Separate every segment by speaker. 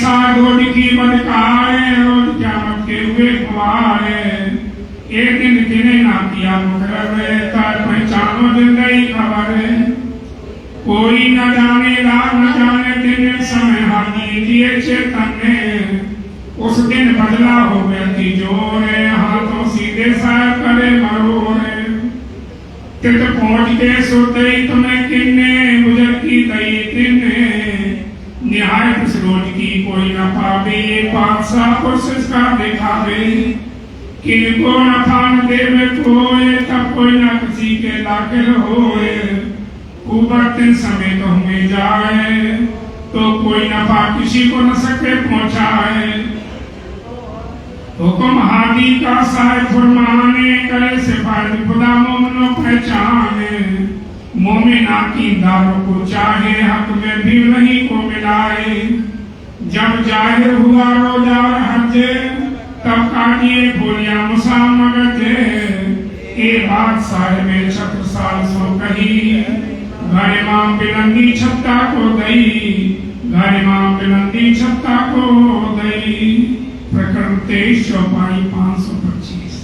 Speaker 1: साथ रोज की बदकारे रोज क़यामत के हुए कुआरे एक दिन किने ना किया मुकर्रर तर पहचानो जिंदगी खबर कोई न जानेगा न जाने दिन समय हाथी दिए चेतन ने उस दिन बदला हो व्यक्ति जोरे हाथों सीधे सर करे मरोरे तित पहुंच के सुतई तुम्हें किन्ने गुजर की दई तिन्ने निहायत रोज की कोई न पावे पातशाह कोशिश का दिखावे किनको न थान देवे कोई तब कोई न किसी के दाखिल होए ऊपर दिन समय तो हमें जाए तो कोई नफा किसी को न सके पहुंचाए हुक्म हादी का साहिब फरमाने करे सिफारिश खुदा मोमिनो पहचाने मोमिन आकीदारों को चाहे हक में भी नहीं को मिलाए जब जाहिर हुआ रोजा और हज तब काटिए बोलिया मुसा मगजे ये बात साहिब में 76 साल सो कही घर इमाम बिलंदी छत्ता को दई घर इमाम बिलंदी छत्ता को दई प्रकरण 23 चौपाई 525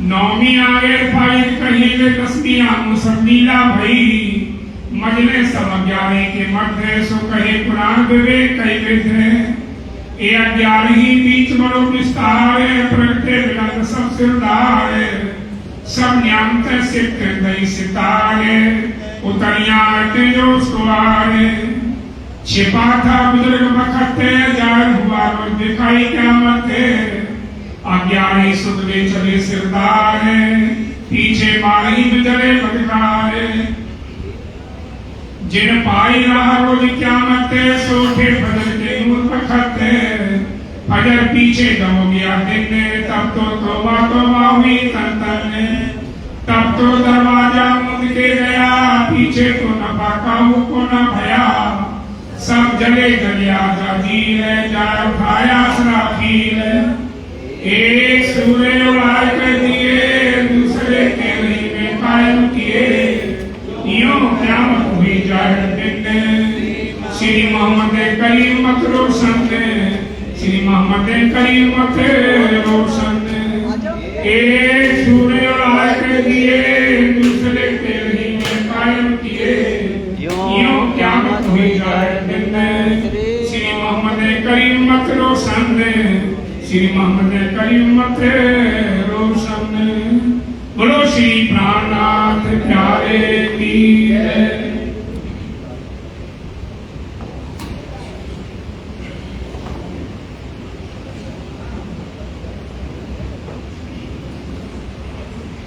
Speaker 1: नौमी आगे फाइल कही वे तस्बिया मुसल्लीला भई मजले सब 11 के मध्य सो कहे कुरान विवेक कई थे ये 11 ही बीच बड़ो विस्तार प्रगटे बिलंद सब सिरदार सब न्यामत सिद्ध दई सितारे उतरिया जो सुआरे छिपा था बुजुर्ग बखते जाहिर हुआ रोज दिखाई क़यामत 11 सुधरे चले सिरदार पीछे माही गुजरे बदकार जिन पाई रहा रोज क़यामत सोठे फजर के नूर बखते फजर पीछे दम गया दिन तब तो तौबा तौबा हुई तन तब तो दरवाजा मुद के गया पीछे तो न पाका को न भया सब जले जलिया जाजील जाए उठाया सराफील एक सूर्य उड़ाए कर दिए दूसरे के नहीं में कायम किए यूं क़यामत हुई जाए दिन श्री मोहम्मद करीम रोशन श्री मोहम्मद करीम रोशन एक सूर्य उड़ाए कर दिए दूसरे के नहीं में कायम किए यूं क़यामत हुई जाए श्री मोहम्मद करीम रोशन श्री मोहम्मद करीम रोशन बोलो श्री प्राणनाथ प्यारे की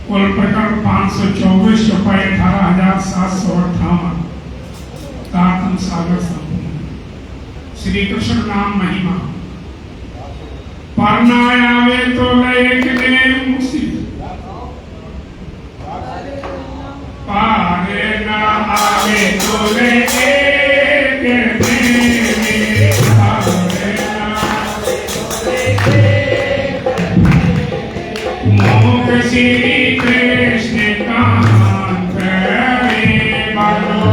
Speaker 1: कुल प्रकरण 524 चौपाई 18,758 तातम सागर संपूर्ण श्री कृष्ण नाम महिमा पढ़ना आवे तो लेक ने मुसीबत पारे ना आवे तो लेक ने पारे ना मोह श्री कृष्ण कांत रे बालो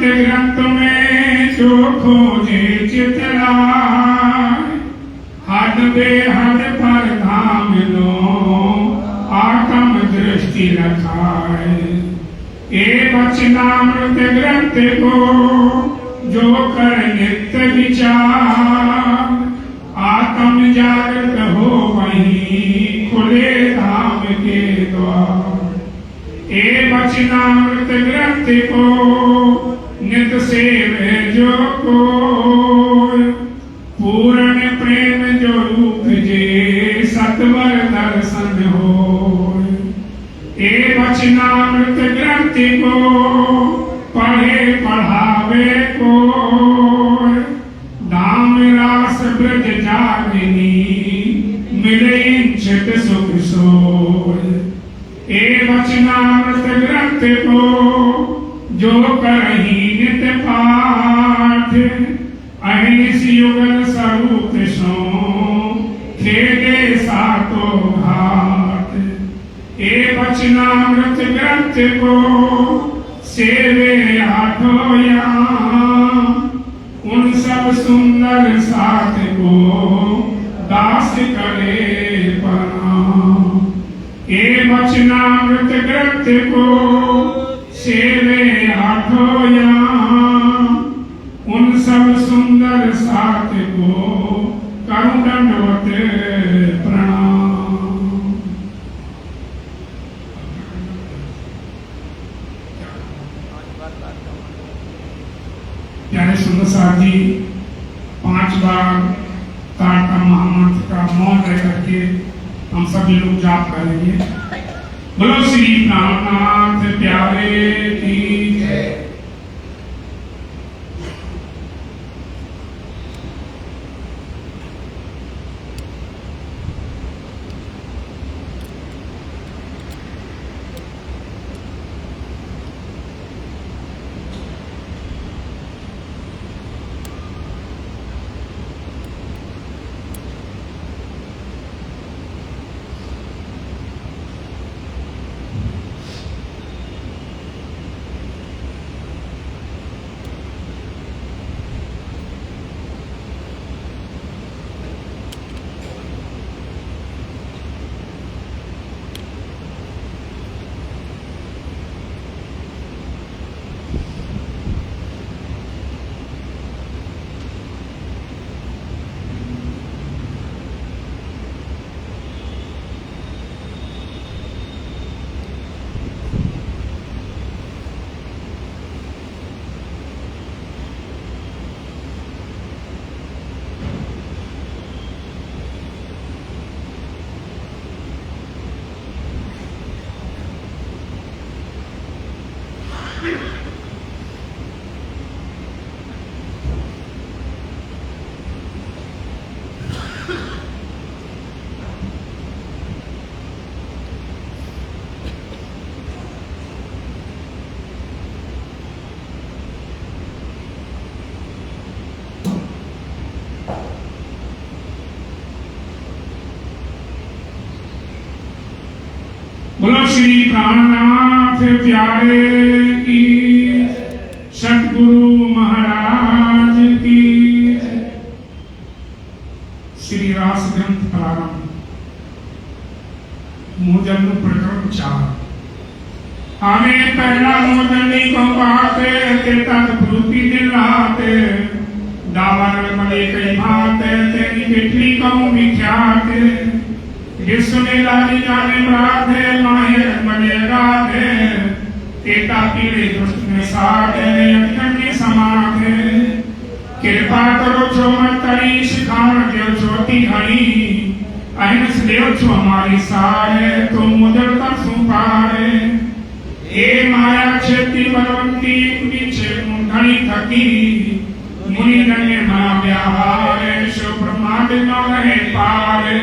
Speaker 1: ग्रंथ में जो खोजे चितलाय, हद बेहद पर धाम लो आत्म दृष्टि रखाए। ए वचनामृत ग्रंथ को जो कर नित्य विचार, आत्म जागृत हो वहीं खुले धाम के द्वार। ए वचनामृत ग्रंथ को नित सेवे जो कोय, पूर्ण प्रेम जो रूप जे सत्वर दर्शन हो। ए वचनामृत ग्रंथ को पढ़े पढ़ावे कोय, दाम रास ब्रज जागिनी मिले इच्छित सुख सोय। ए वचनामृत ग्रंथ को जो करही नित पाठ, अहिनिस युगल स्वरूप सो खेले सातो घाट। ए वचनामृत ग्रंथ को सेवे आठो याम, उन सब सुंदर साथ को दास करे प्रणाम। ए वचनामृत ग्रंथ को सेवे आठो याम, उन सब सुंदर साथ को करूं दंडवत प्रणाम। प्यारे सुंदर साहब जी 5 बार तारका महामंत्र का मौन रह करके हम सभी लोग जाप करेंगे। बोलो श्री प्राणनाथ प्यारे बोलो श्री प्राणनाथ प्यारे की, सतगुरु महाराज की। श्री रास ग्रंथ प्रारंभ। मोजन प्रकरण 4। हमें पहला मोजनी को पाते ते तत्पुरुति दिलाते, दावर मले कई भाते तेरी बेटी को विख्याते, जिसने लाली जाने राधे माहे मने राधे, तेता पीड़े दुष्ट में साधे अग्नि समाधे, कृपा करो छो मतरी शिखान देव ज्योति हरी, अहिंस देव छो हमारी सारे तुम मुदर कर सुपारे। ए माया क्षेत्री बलवंती पीछे मुंडनी थकी, मुनि जने मा व्याहारे शो ब्रह्मांड न रहे पारे।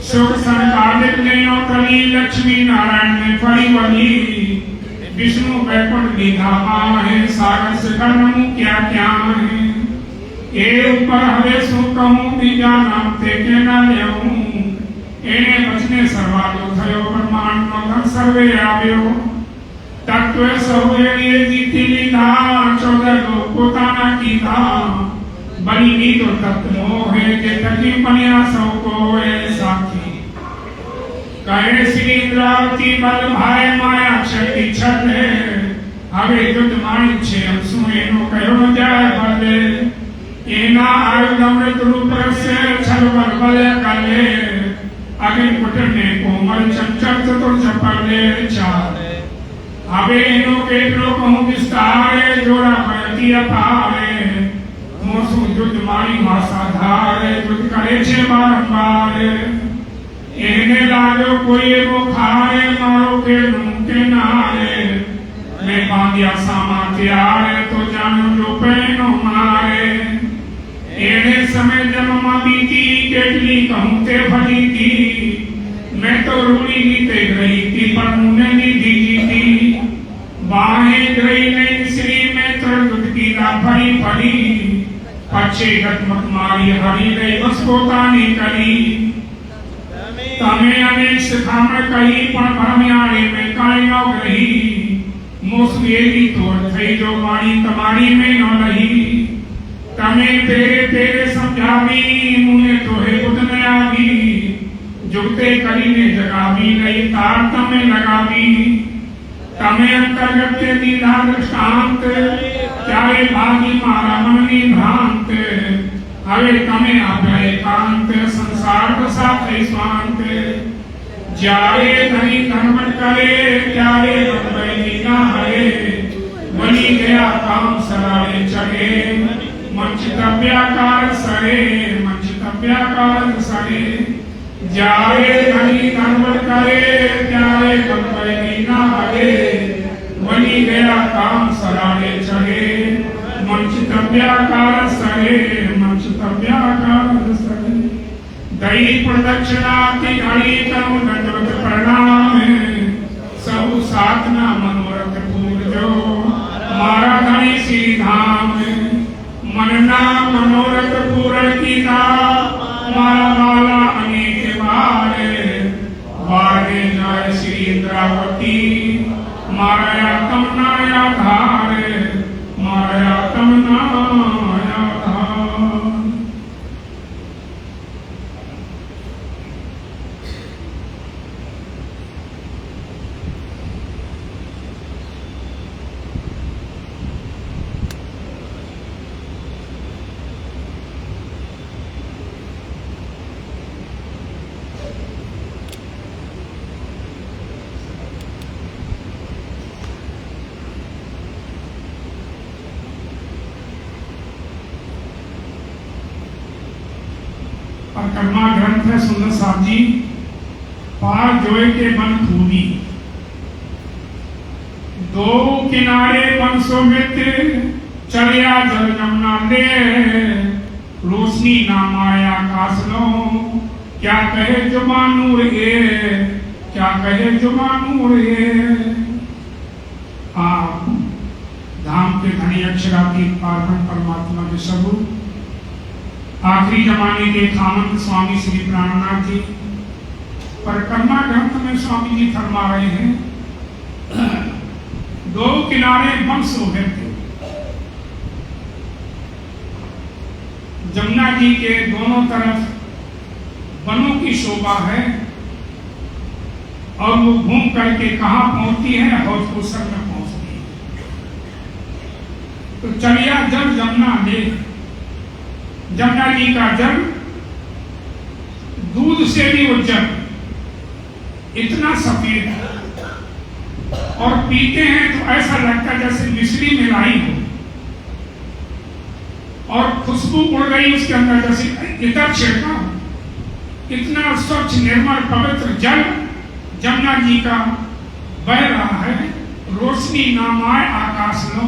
Speaker 1: सुख संकालिक ने कली लक्ष्मी नारायण ने फड़ी वली, विष्णु वैकुंठ लीधा है सागर से कर्म क्या क्या है। ए ऊपर हवे सु कहूं बीजा नाम ते के ना लेऊं, एने बचने सर्वालो थयो ब्रह्मांड नो सर्वे आव्यो। तत्व सहुए ये जीती लीधा 14 लोग पोताना कीधा, बनी नी तो तत्व मोहे के तकी पनिया सौ को साखी। कहे श्री इंद्रावती बल भाई माया शक्ति छले, हवे युद्ध माणी छे सुने नो कहो जाय बले। एना आयुध अमृत रूप से छल बल बल कले, अगे कुटने कोमल चंचल तो चपले चाले। हवे नो केटलो कहूं विस्तारे, जोड़ा पड़ती अपारे, मोसु युद्ध माणी भाषा धारे, युद्ध करे छे बारंबार। एने लागो कोई वो खारे मारो के मुंके नारे, मैं बांधिया सामा त्यारे तो जानो जो पैनो मारे। एने समय जब मां बीती केटली कहूं ते फली थी, मैं तो रूड़ी नीते गई थी पर मुने नी दीजी थी। बाहें गई नहीं श्री में तरगुट की ना फड़ी फड़ी, पच्छे गटमट मारी हरी गई बस पोतानी करी। तमे अनेक शिखामण कही पण भरम्यारे में काई न रही, मोसवेली तोड़ थई जो वाणी तमारी में न रही। तमे तेरे तेरे समझावी मुने तोहे बुध न आवी, जुगते करी ने जगावी नहीं तार तमे लगावी। तमे अंतर्गत के दीधा दृष्टांत, चाहे भागी मारा मननी भ्रांत। हवे तमे आभे कांत संसार को साथे स्वांत। जारे धनी धर्मन करे, त्यारे बनबई ना हरे, बनी गया काम सरारे चढ़े, मंचितव्याकार सरे मंचितव्याकार सरे। जारे धनी धर्मन करे, त्यारे बनबई ना हरे, बनी गया काम सरारे चढ़े, मंचितव्याकार सरे मंचितव्याकार सरे। दई प्रदक्षिणा की घड़ी तनु दंडवत प्रणाम, सब साधना मनोरथ पूजो मारा धनी श्री धाम। मनना मनोरथ पूर्ण कीता, मारा माला अनेक बारे, बारे जय श्री इंद्रावती, मारा तमनाया धारे, मारा तमनाया धार। परिक्रमा ग्रंथ है सुंदर साहब जी। पार जोए के बन खूबी, दो किनारे बन शोभित चढ़िया जल जमुना ले, रोशनी नाम आया आकाश लो, क्या कहे जुबानूर ये, क्या कहे जुबानूर ये। आप धाम के धनी अक्षरातीत पारब्रह्म परमात्मा के स्वरूप आखिरी जमाने के खामंत स्वामी श्री प्राणनाथ जी परिक्रमा ग्रंथ में स्वामी जी फरमा रहे हैं, दो किनारे वन शोभे थे। जमुना जी के दोनों तरफ वनों की शोभा है और वो घूम करके कहाँ पहुंचती है, हौज कौशल में पहुंचती है। तो चलिया जल जमुना ले, जमुना जी का जल दूध से भी उज्जवल, इतना सफेद है और पीते हैं तो ऐसा लगता है जैसे मिश्री मिलाई हो और खुशबू उड़ रही उसके अंदर जैसे इतर छिड़का हो। इतना स्वच्छ निर्मल पवित्र जल जमुना जी का बह रहा है। रोशनी नाम आए आकाश लो,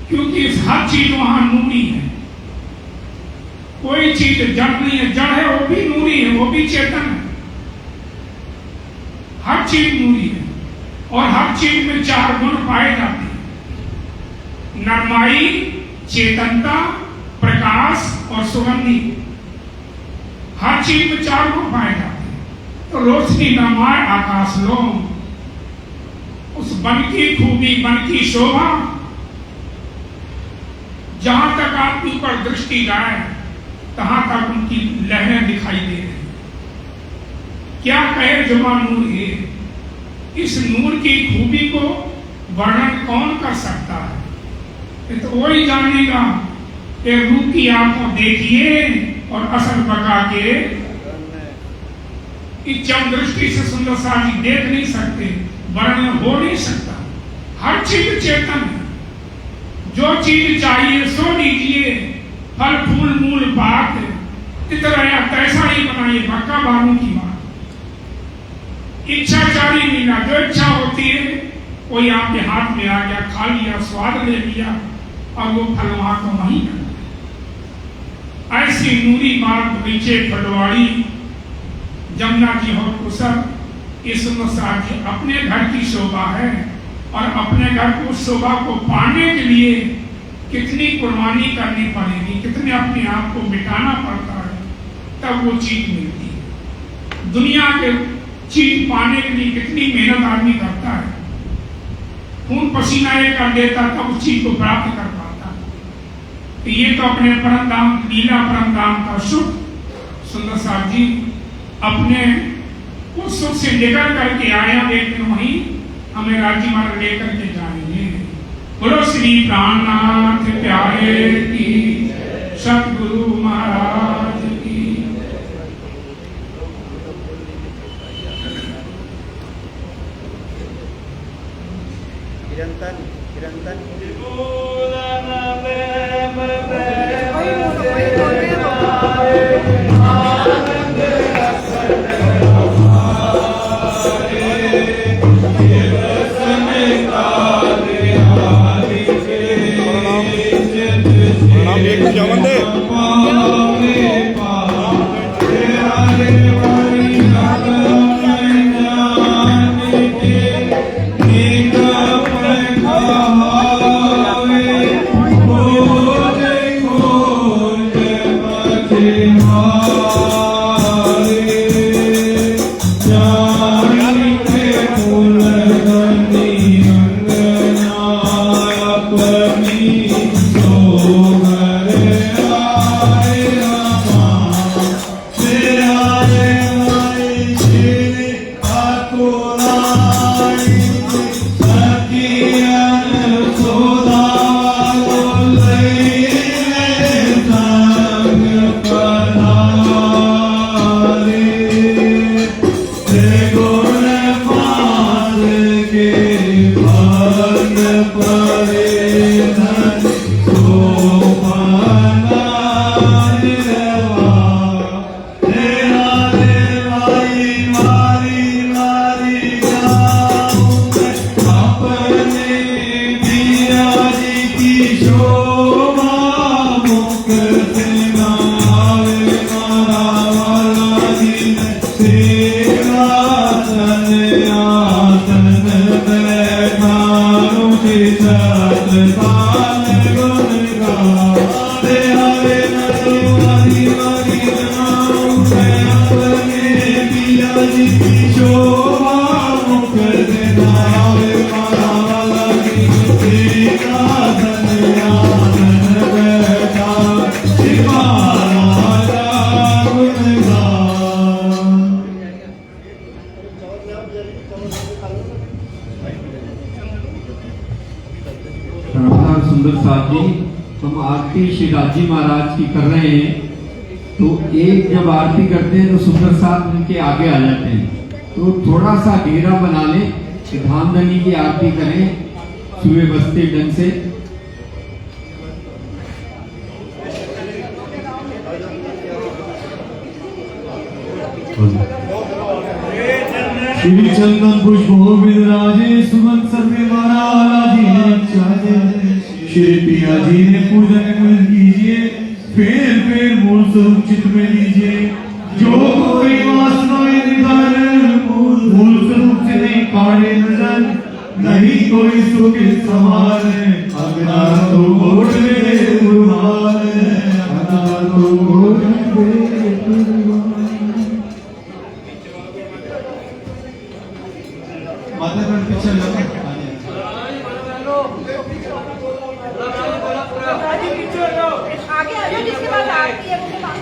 Speaker 1: क्योंकि हर चीज वहां नूरी है, कोई चीज जड़ नहीं है। जड़ है वो भी नूरी है, वो भी चेतन है। हर चीज नूरी है और हर चीज में चार गुण पाए जाते हैं, नरमाई, चेतनता, प्रकाश और सुगंधी। हर चीज में चार गुण पाए जाते हैं। तो रोशनी नमाए आकाश लो, उस वन की खूबी, वन की शोभा, जहां तक आपके ऊपर दृष्टि जाए तहां तक उनकी लहरें दिखाई दे रही। क्या कहे जुबां नूर ये, इस नूर की खूबी को वर्णन कौन कर सकता है? ये तो वही जानेगा कि रूप की आंखों देखिए और असल बका के इच्छम दृष्टि से सुंदर साजी देख नहीं सकते, वर्णन हो नहीं सकता। हर चीज चेतन है, जो चीज चाहिए सो लीजिए, फल फूल मूल बात इतना या तैसा ही बनाइए, भक्का बाबू की बात। इच्छाचारी लीला, जो इच्छा होती है कोई आपके हाथ में आ गया, खा लिया, स्वाद ले लिया और वो फल वहां को वहीं कर। ऐसी नूरी बाग बगीचे फटवाड़ी जमुना जी हो कुशल। इस जी अपने घर की शोभा है और अपने घर को शोभा को पाने के लिए कितनी कुर्बानी करनी पड़ेगी, कितने अपने आप को मिटाना पड़ता है, तब वो चीज मिलती है। दुनिया के चीज पाने के लिए कितनी मेहनत आदमी करता है, खून पसीना ये कर देता तब उस चीज को प्राप्त कर पाता है। तो ये तो अपने परम धाम, लीला परम धाम का सुख सुंदर साहब जी अपने उस सुख से निकल करके आया, लेकिन वही हमें राज्य मार्ग लेकर के जाएंगे। बोलो श्री प्राणनाथ प्यारे की, सतगुरु महाराज की।
Speaker 2: चिरंतन चिरंतन
Speaker 3: Oh
Speaker 2: सुंदर साथ जी, हम आरती श्री राजी महाराज की कर रहे हैं, तो एक जब आरती करते हैं तो सुंदर साथ उनके आगे आ जाते हैं, तो थोड़ा सा घेरा बना लें, धामधनी की आरती करें सुव्यवस्थित ढंग से।
Speaker 3: श्री चंदन पुष्पो विराजे सुमन सर्वे श्री पिया जी ने पूजन कीजिए, फेर फेर मूल स्वरूप चित्त में लीजिए। जो कोई वासनाएं निधार मूल स्वरूप से नहीं काढ़े नजर, नहीं कोई सुख सवार, अगना तो घोट ले गुरुवार, अगना तो घोट ले गुरुवार। माता का पीछे लगा
Speaker 4: आगे आ जाओ, जिसके बाद आरती है वो बात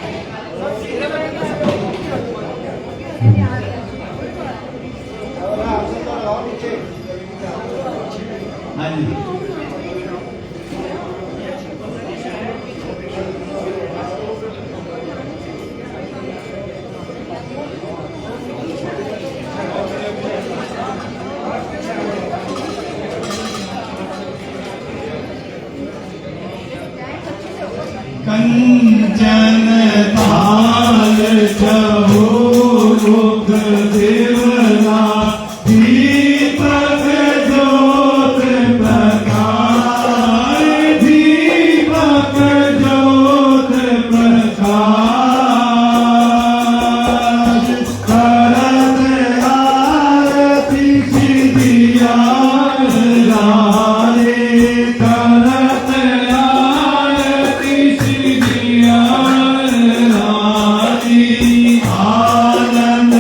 Speaker 3: हाँ जी। कंचन थाल चहो मुख देवना, दीपक ज्योत प्रकाश, दीपक ज्योत प्रकाश, करत आरती सिद्धिया लारे, करत आनंद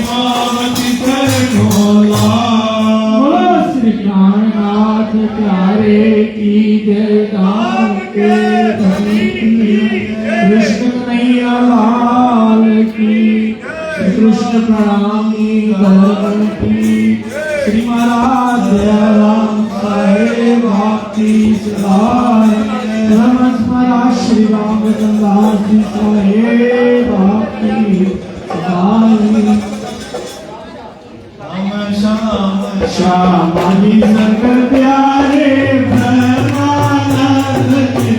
Speaker 3: मावती कर ढोला।
Speaker 2: बोलो श्री प्राणनाथ प्यारे की जय दाम के धनी की कृष्ण कन्हैया लाल की श्री कृष्ण प्रणामी धर्म की श्री महाराज दयाराम साहेब आपकी सदाय धर्मस्मरा श्री रामचंद्र जी साहेब आपकी सदाय
Speaker 3: श्यामाली शंकर प्यारे ब्रह्मानंद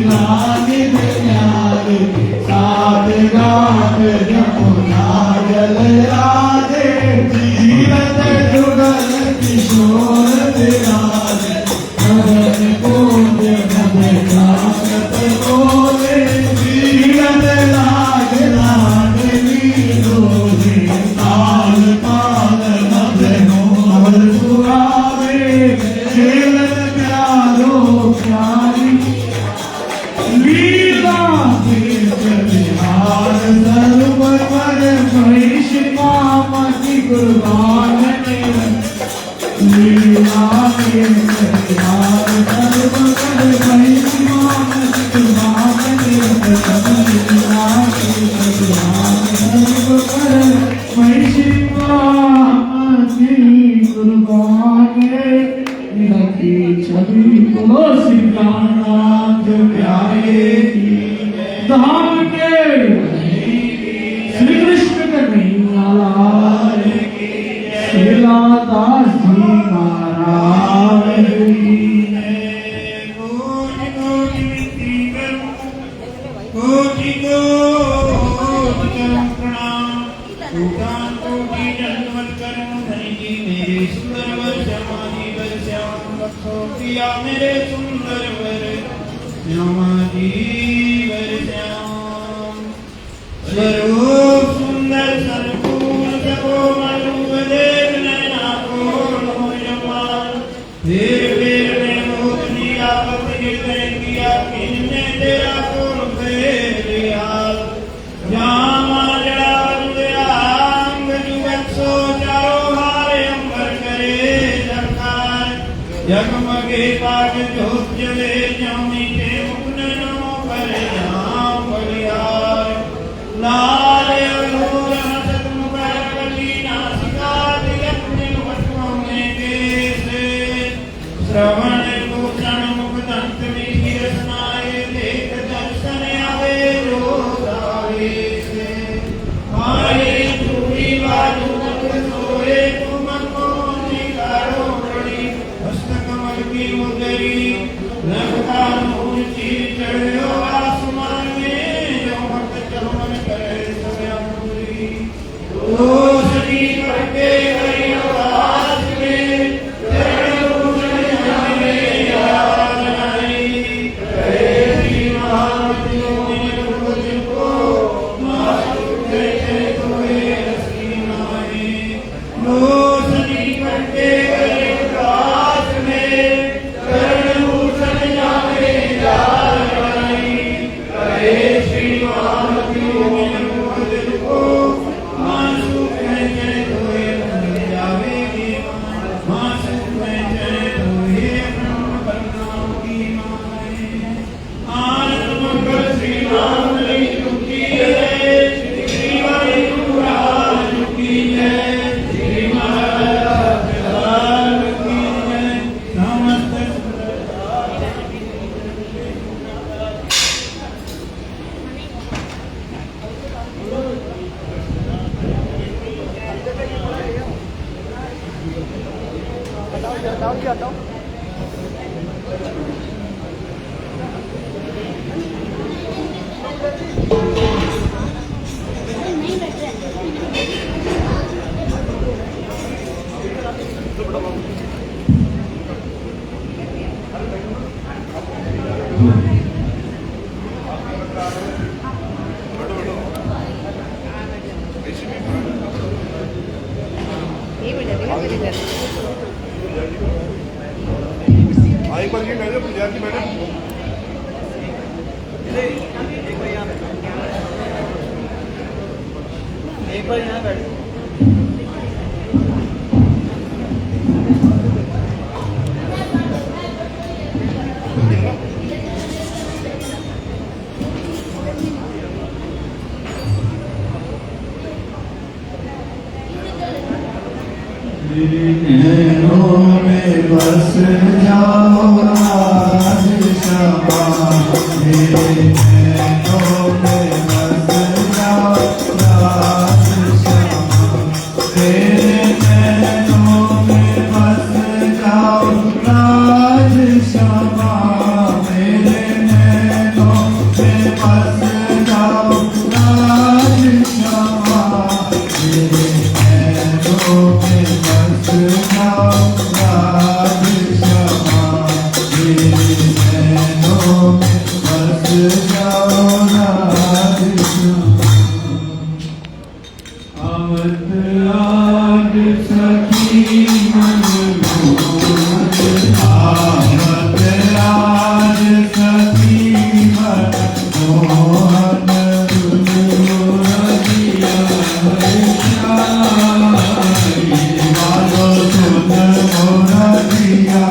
Speaker 3: लागे प्यारे साथ गात जमुना जल राधे जीवत जुगल किशोर विराजे करण कोट नभ जागत बोले जीवत लाग लाडली डोले ताल ताल नभ अमर सुहावे खेलत प्यारो प्यारी लीला तीर्थ बिहार सर्व पर महिष मामति कुर्बान ने लीला तीर्थ बिहार सर्व पर महिष मामति कुर्बान ने लीला तीर्थ बिहार सर्व पर महिष मामति कुर्बान लगी छवि बोलो श्री प्राणनाथ प्यारे की धाम के श्री कृष्ण कन्हैया लाल की श्रीला दास जी महाराज की
Speaker 1: कोटि कोटि विनती करूं, कोटि कोटि करूं प्रणाम, कोटान कोटि दंडवत करूं धनी जी मेरे सुंदर वर श्यामाजी वर श्याम रखो पिया मेरे सुंदर वर श्यामाजी वर श्याम स्वरूप सुंदर सरपूर्ण जगो मरूप देव नैना कोल हो जमाल फिर में मोह दिया पति किया किन्ने तेरा कोल फेर लिया जामा जड़ा अंग जुगत सो चारो हारे अंबर करे सरकार जगमगे पाग जोत जले जामी के मुकुन नमो करे जाम बलिहार लाल अघोर हसत मुकर कली नासिका दिगत निर्वत्व में केसे श्रवण भूषण मुख दंत मिहिर स्नाय देख दर्शन आवे जो दावे से आए चूड़ी बाजू मुख सोए तुम को निकारो बड़ी हस्त कमल की मुदरी लगता नूर चीर चढ़ो आसमान में जो भक्त चमन करे सव्यापुरी तो सजी करके गई आवाज में चरण भूषण जाने याद आई कहे श्री महामती को मासु कैसे कोई रसी नाई लो सजी करके गई आवाज में चरण भूषण जाने याद आई कहे श्री महामती को मासु कैसे कोई रसी जावेगी मासु कैसे कोई ब्रह्म बलराम की माए आनंद मंगल श्री राम की चुकी है श्री वाणी महाराज की जय श्री महाराज की जय नमस्ते
Speaker 5: एक बार ये मैडम विद्यार्थी मैडम
Speaker 6: एक बार यहाँ बैठ
Speaker 3: नैनों में बस जाओ राज शमा, मेरे नैनों में बस जाओ राज शमा, मेरे नैनों में बस जाओ राज शमा, मेरे नैनों में बस जाओ राज शमा, मेरे नैनों में बस जाओ राज शमा, मेरे नैनों में बस जाओ राज शमा। अवत आद सखी मनमोहन, आवत आद सखी मनमोहन, रजिया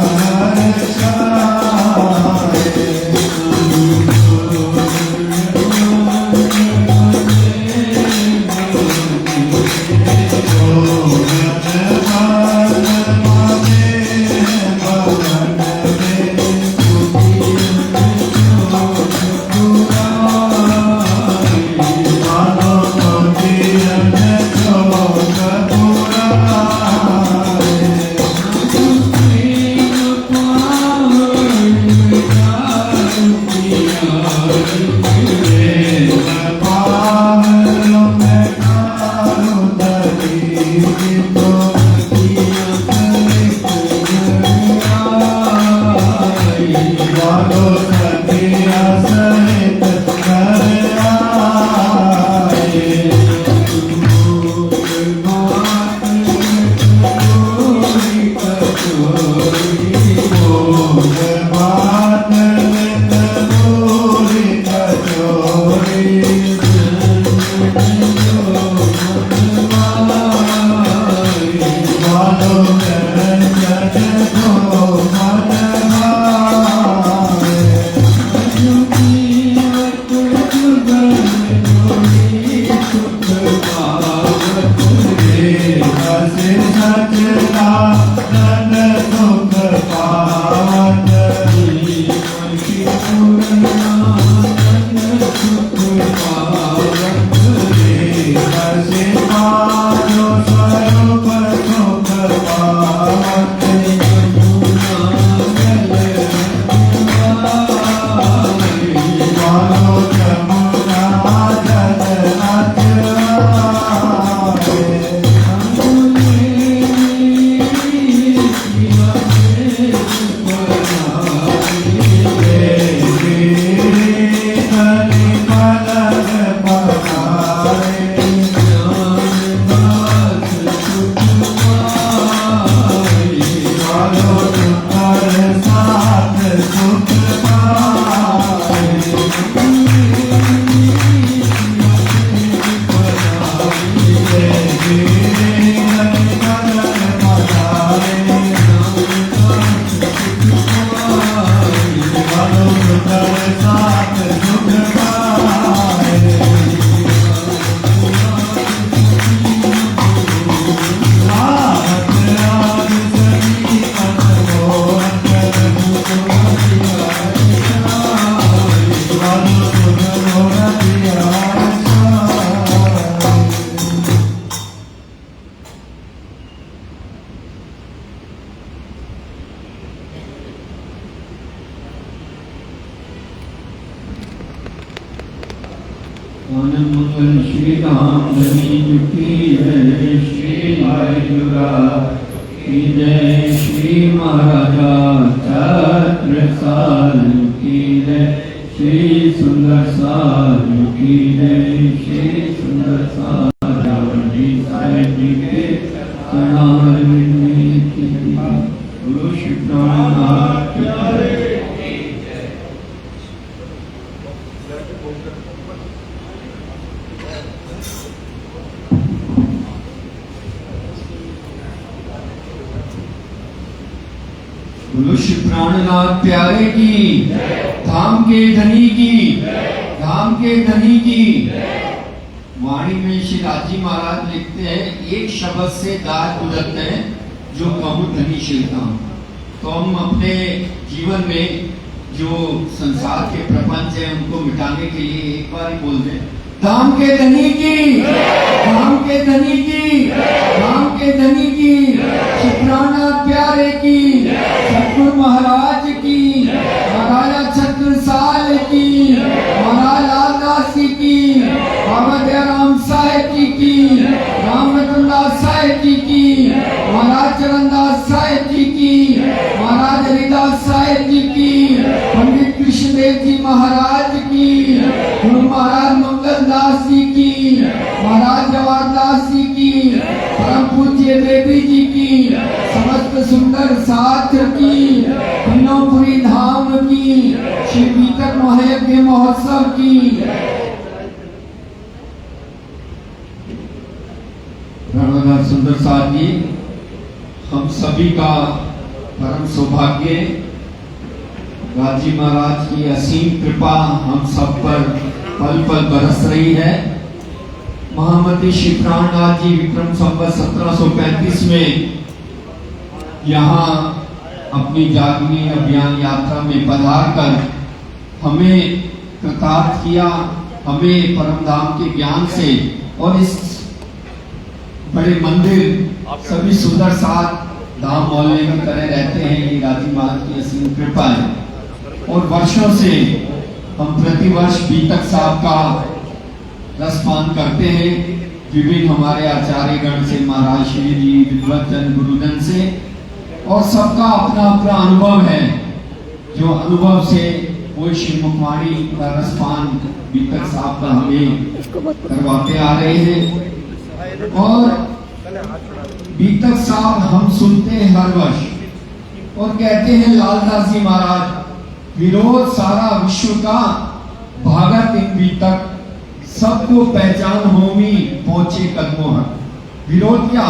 Speaker 3: वालो सुन मोरा दिया आनंद मंगल श्री राम धनी की जय, श्री वायुरा की जय, श्री महाराजा छत्रसाल की जय, श्री सुंदर साल की जय, श्री सुंदर साल जी साहेब जी के चरण में की जय। गुरु श्री प्राणनाथ की जय। बोलो श्री प्राणनाथ प्यारे की, धाम के धनी की, धाम के धनी की। वाणी में श्री राजी महाराज लिखते हैं, एक शब्द से दास गुजरते हैं,
Speaker 2: जो कहूँ धनीशीलता। तो हम अपने जीवन में जो संसार के प्रपंच है उनको मिटाने के लिए एक बार ही बोल दें, धाम के धनी की, धाम के धनी की, धाम के धनी की, शुक्राना प्यारे की, सतगुरु महाराज की, महाराजा छत्रसाल की, महाराज लालदास जी की, बाबा दयाराम साहेब जी की, राम रतन दास साहेब जी की, महाराज चरणदास साहेब जी की, महाराज हरिदास साहेब जी की, पंडित कृष्णदेव जी महाराज की, गुरु महाराज मंगल दास जी की, महाराज जवाहर दास जी की, परम पूज्य देवी जी की, समस्त सुंदर साथ की, बिनोपुरी धाम की, श्री बीतक महायज्ञ महोत्सव की, धर्मदास सुंदर साथ जी, हम सभी का परम सौभाग्य, राजी महाराज की असीम कृपा हम सब पर पल पल बरस रही है। महामती श्री प्राणनाथ जी विक्रम संवत 1735 में यहाँ अपनी जागनी अभियान यात्रा में पधार कर हमें कृतार्थ किया, हमें परम धाम के ज्ञान से और इस बड़े मंदिर सभी सुंदर साथ धाम मोहल्ले की तरह रहते हैं। ये राजी महाराज की असीम कृपा है और वर्षों से हम प्रतिवर्ष बीतक साहब का रसपान करते हैं, विभिन्न हमारे आचार्य गण से, महाराज श्री जी, विद्वत जन, गुरुजन से, और सबका अपना अपना अनुभव है, जो अनुभव से वो श्री मुखवाणी का रसपान बीतक साहब का हमें करवाते आ रहे हैं। और बीतक साहब हम सुनते हैं हर वर्ष और कहते हैं लालदास जी महाराज, विरोध सारा विश्व का, भागत इन बीतक, सबको पहचान होमी पहुंचे कदमों है। विरोध क्या?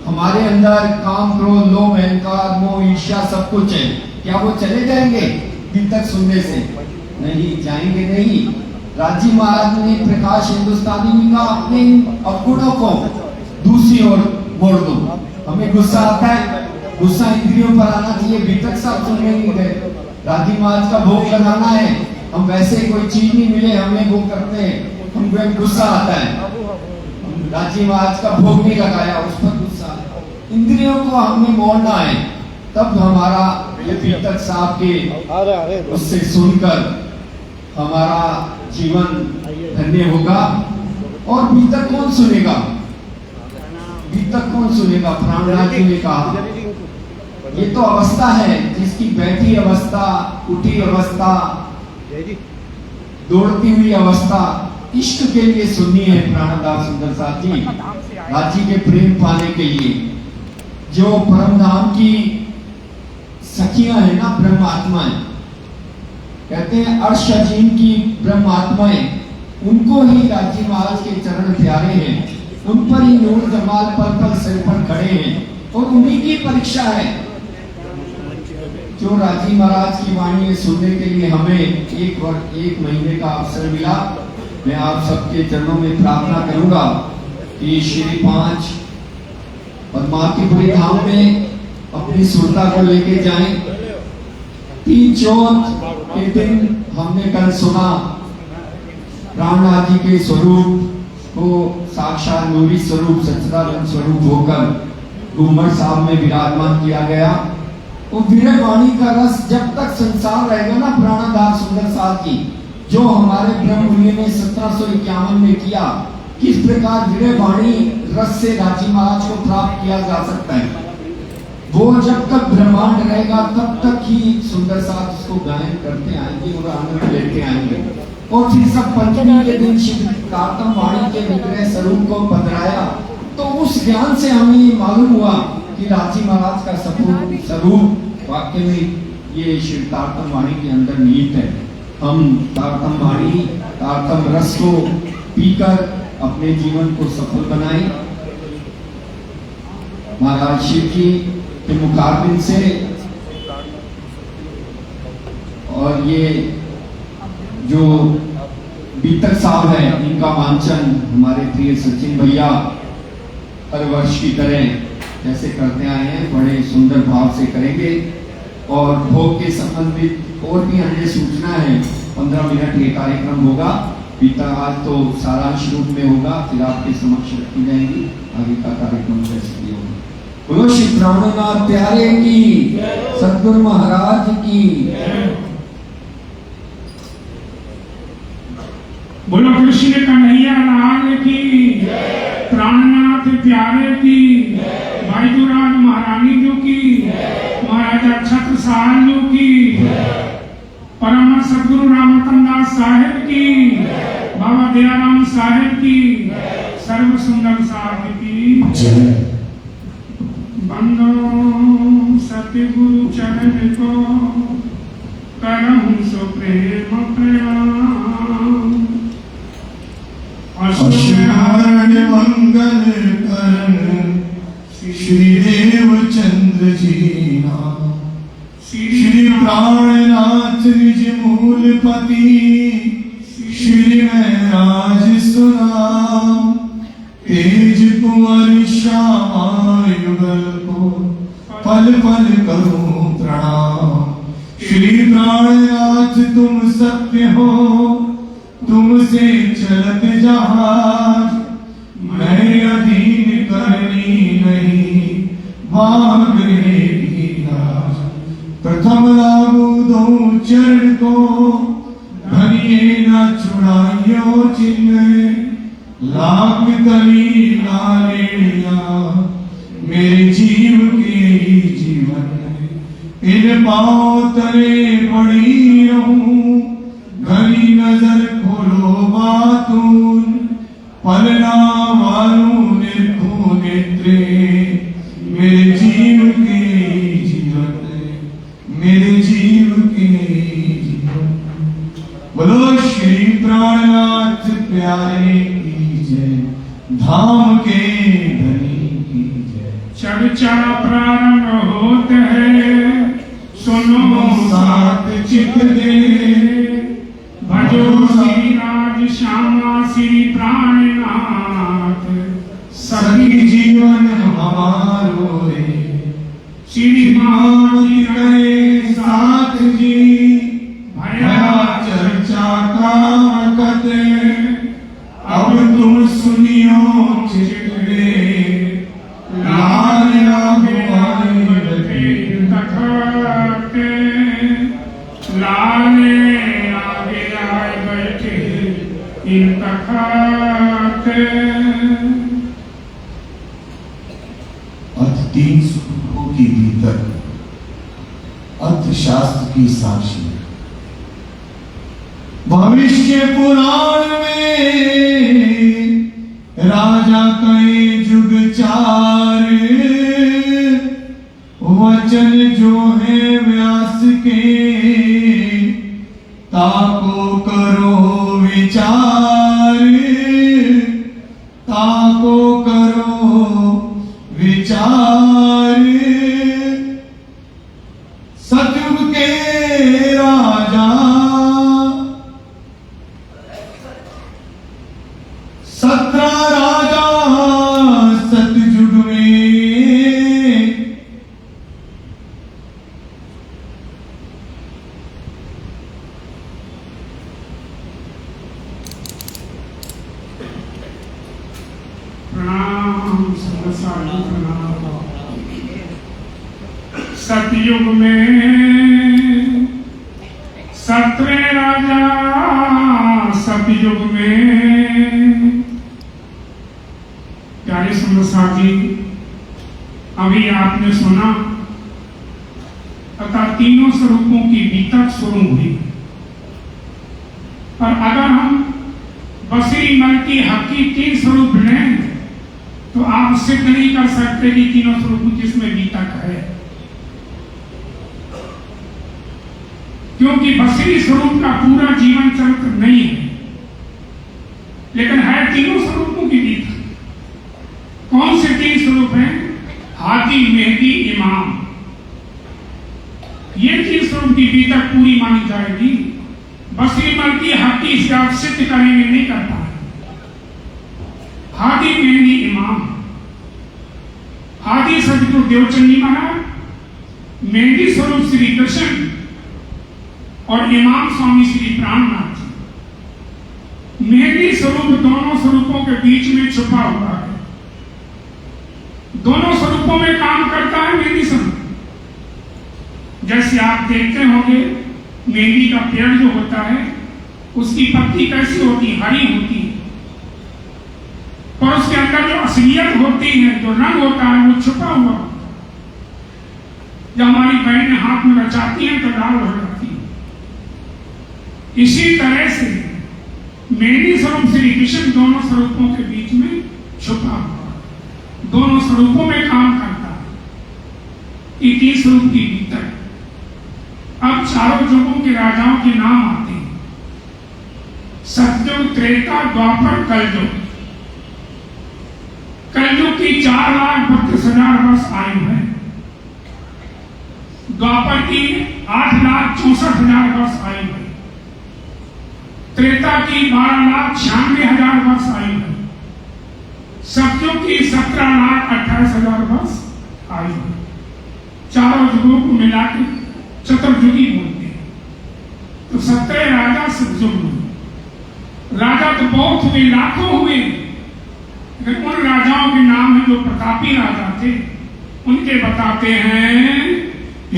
Speaker 2: हमारे अंदर काम, क्रोध, लोभ, अहंकार, मोह, ईर्ष्या सब कुछ है, क्या वो चले जाएंगे बीतक सुनने से? नहीं जाएंगे, नहीं। राजी महाराज ने प्रकाश हिंदुस्तानी में कहा, अपने अवगुणों को दूसरी ओर मोड़ दो। हमें गुस्सा आता है, गुस्सा इंद्रियों पर आना चाहिए, बीतक साहब सुनने नहीं गए। राजी महाराज का भोग लगाना है, हम वैसे कोई चीज नहीं मिले हमें वो करते हैं, हमको गुस्सा आता है, राजी महाराज का भोग नहीं लगाया, उस पर गुस्सा। इंद्रियों को हमने मोड़ना है, तब हमारा ये बीतक साहब के उससे सुनकर हमारा जीवन धन्य होगा। और बीतक कौन सुनेगा? बीतक कौन सुनेगा? प्राणनाथ जी ने कहा, ये तो अवस्था है जिसकी बैठी अवस्था, उठी अवस्था, दौड़ती हुई अवस्था इष्ट के लिए सुननी है। प्राणदास सुंदर साथ जी राजी के प्रेम पाने के लिए, जो परम धाम की सखियां है ना, ब्रह्म आत्माएं, कहते हैं अर्श अजीम की ब्रह्म आत्माएं, उनको ही राजी महाराज के चरण प्यारे हैं, उन पर ही नूर जमाल पल पल सिर पर खड़े हैं और उन्हीं की परीक्षा है। जो राजी महाराज की वाणी सुनने के लिए हमें एक महीने का अवसर मिला, मैं आप सबके चरणों में प्रार्थना करूंगा कि श्री 5 पद्मावतीपुरी धाम में अपनी सुरता को लेके जाएं। 3 चौथ के दिन हमने कल सुना प्राणनाथ जी के स्वरूप को साक्षात नूरी स्वरूप, सच्चिदानंद स्वरूप होकर घूमर साहब में विराजमान किया गया। वो विरह वाणी का रस जब तक संसार रहेगा ना, प्राणदास सुंदर साथ जी जो हमारे ब्रह्ममुनि ने 1751 में किया, किस प्रकार विरह वाणी रस से राजी महाराज को प्राप्त किया जा सकता है, वो जब तक ब्रह्मांड रहेगा तब तक ही सुंदर साथ उसको गायन करते आएंगे और आनंद लेते आएंगे। और फिर सब पंचमी के दिन शिव कार्तम वाणी के विग्रह स्वरूप को पधराया, तो उस ज्ञान से हमें ये मालूम हुआ कि राजी महाराज का स्वरूप वाक्य में ये शिव तारतम वाणी के अंदर निहित है। हम तारतम वाणी, तारतम रस को पीकर अपने जीवन को सफल बनाएं। महाराज शिव जी के मुखारबिंद से और ये जो बीतक साहब है, इनका वांछन हमारे प्रिय सचिन भैया हर वर्ष की तरह जैसे करते आए हैं बड़े सुंदर भाव से करेंगे। और भोग के संबंधित और भी अन्य सूचना है। 15 मिनट ये कार्यक्रम होगा। पिता आज तो सारांश रूप में होगा, फिर आपके समक्ष रखी जाएंगी। आगे का कार्यक्रम वैसे ही होगा। बोलो श्री प्राणनाथ प्यारे की, सतगुरु महाराज की।
Speaker 1: बोलो कृष्ण कन्हैया लाल की, प्राणनाथ प्यारे की, भाईदुराज महारानी जो की, महाराजा छत्रसाल जो की, परम सदगुरु रामरतन दास साहेब की, बाबा दयाराम साहेब की, सर्व सुंदर साहब की बंदो सतगुरु चरण को करहूं सो प्रेम प्रणाम।
Speaker 3: अशरण मंगल करण श्री देव चंद्र जी नाम। श्री प्राणनाथ निज मूलपति श्री महराज सुनाम। तेज कुंवर श्यामा युगल को पल पल करूं प्रणाम। श्री प्राणनाथ तुम सत्य हो, तुमसे चलत जहाज। मैं अधीन करनी नहीं, भाग रहेगी लाज। प्रथम लागू दो चरण को, धनिये न छुड़ाइयो चिन्ह। लाख तली लालेया मेरे जीव के ही जीवन। इन पाँव तले पड़ी रहूं, घनी नजर खोलो बातून। पलना मारू निरखो नेत्रे मेरे जीव के जीवन, मेरे जीव के जीवन। बोलो श्री प्राणनाथ प्यारे की जय, धाम के धनी की जय।
Speaker 1: चर्चा प्रारंभ होते है, सुनो सात चित दे। भजो श्री राज श्यामा श्री प्राणनाथ,
Speaker 3: सभी जीवन हमारो रे।
Speaker 1: श्री
Speaker 3: मान गए साथ जी, भया चर्चा का कते। अब तुम सुनियो चितरे, लाल राघवाई बैठे
Speaker 1: तखते। लाले आगे आए बैठे इन तखते।
Speaker 3: अर्थ 3 सूत्रों के भीतर अर्थशास्त्र की साक्षी। भविष्य पुराण में राजा कहे जुग चार। वचन जो है व्यास के, ताको करो विचार। ताको करो विचार। सतयुग के राजा, सत्रह राजा सतयुग में।
Speaker 1: प्रणाम साधु प्रणाम। सतयुग में 17 राजा, सतयुग में। प्यारे सुंदर साथी, अभी आपने सुना तथा तीनों स्वरूपों की बीतक शुरू हुई। और अगर हम बसरी मल की हकी 3 स्वरूप लें तो आप सिद्ध नहीं कर सकते कि तीनों स्वरूप जिसमें बीतक है, क्योंकि बसरी स्वरूप का पूरा जीवन चरित्र नहीं है, लेकिन है तीनों स्वरूपों की बीतक। कौन से 3 स्वरूप हैं? हाथी, मेहदी, इमाम। ये 3 स्वरूप की बीतक पूरी मानी जाएगी। बसरी मल की हकी से आप सिद्ध करेंगे नहीं कर पाए। हाथी, मेहदी, इमाम। आदि सदगुरु देवचंदी महाराज, मेहंदी स्वरूप श्री कृष्ण और इमाम स्वामी श्री प्राणनाथ जी। मेहंदी स्वरूप दोनों स्वरूपों के बीच में छुपा हुआ है। दोनों स्वरूपों में काम करता है मेहंदी स्वरूप। जैसे आप देखते होंगे मेहंदी का पेड़ जो होता है उसकी पत्ती कैसी होती है, हरी होती है, पर उसके अंदर जो असलियत होती है, जो रंग होता है, वो छुपा हुआ होता है। जब हमारी बहनें हाथ में रचाती हैं तो लाल हो जाती है। इसी तरह से मेहंदी स्वरूप श्री कृष्ण दोनों स्वरूपों के बीच में छुपा हुआ है, दोनों स्वरूपों में काम करता है। ये तीन स्वरूप की भीतर। अब चारों युगों के राजाओं के नाम आते हैं, सतयुग, त्रेता, द्वापर, कलयुग। कलयुग की 4,32,000 वर्ष आयु है। द्वापर की 8,64,000 वर्ष आयु है। त्रेता की 12,96,000 वर्ष आयु है। सतयुग की 17,28,000 वर्ष आयु है। चारों युगों को मिला के चतुर्युगी बोलते हैं। तो 17 राजा सतयुग हुए। राजा तो बहुत हुए, लाखों हुए, लेकिन उन राजाओं के नाम है जो प्रतापी राजा थे। उनके बताते हैं,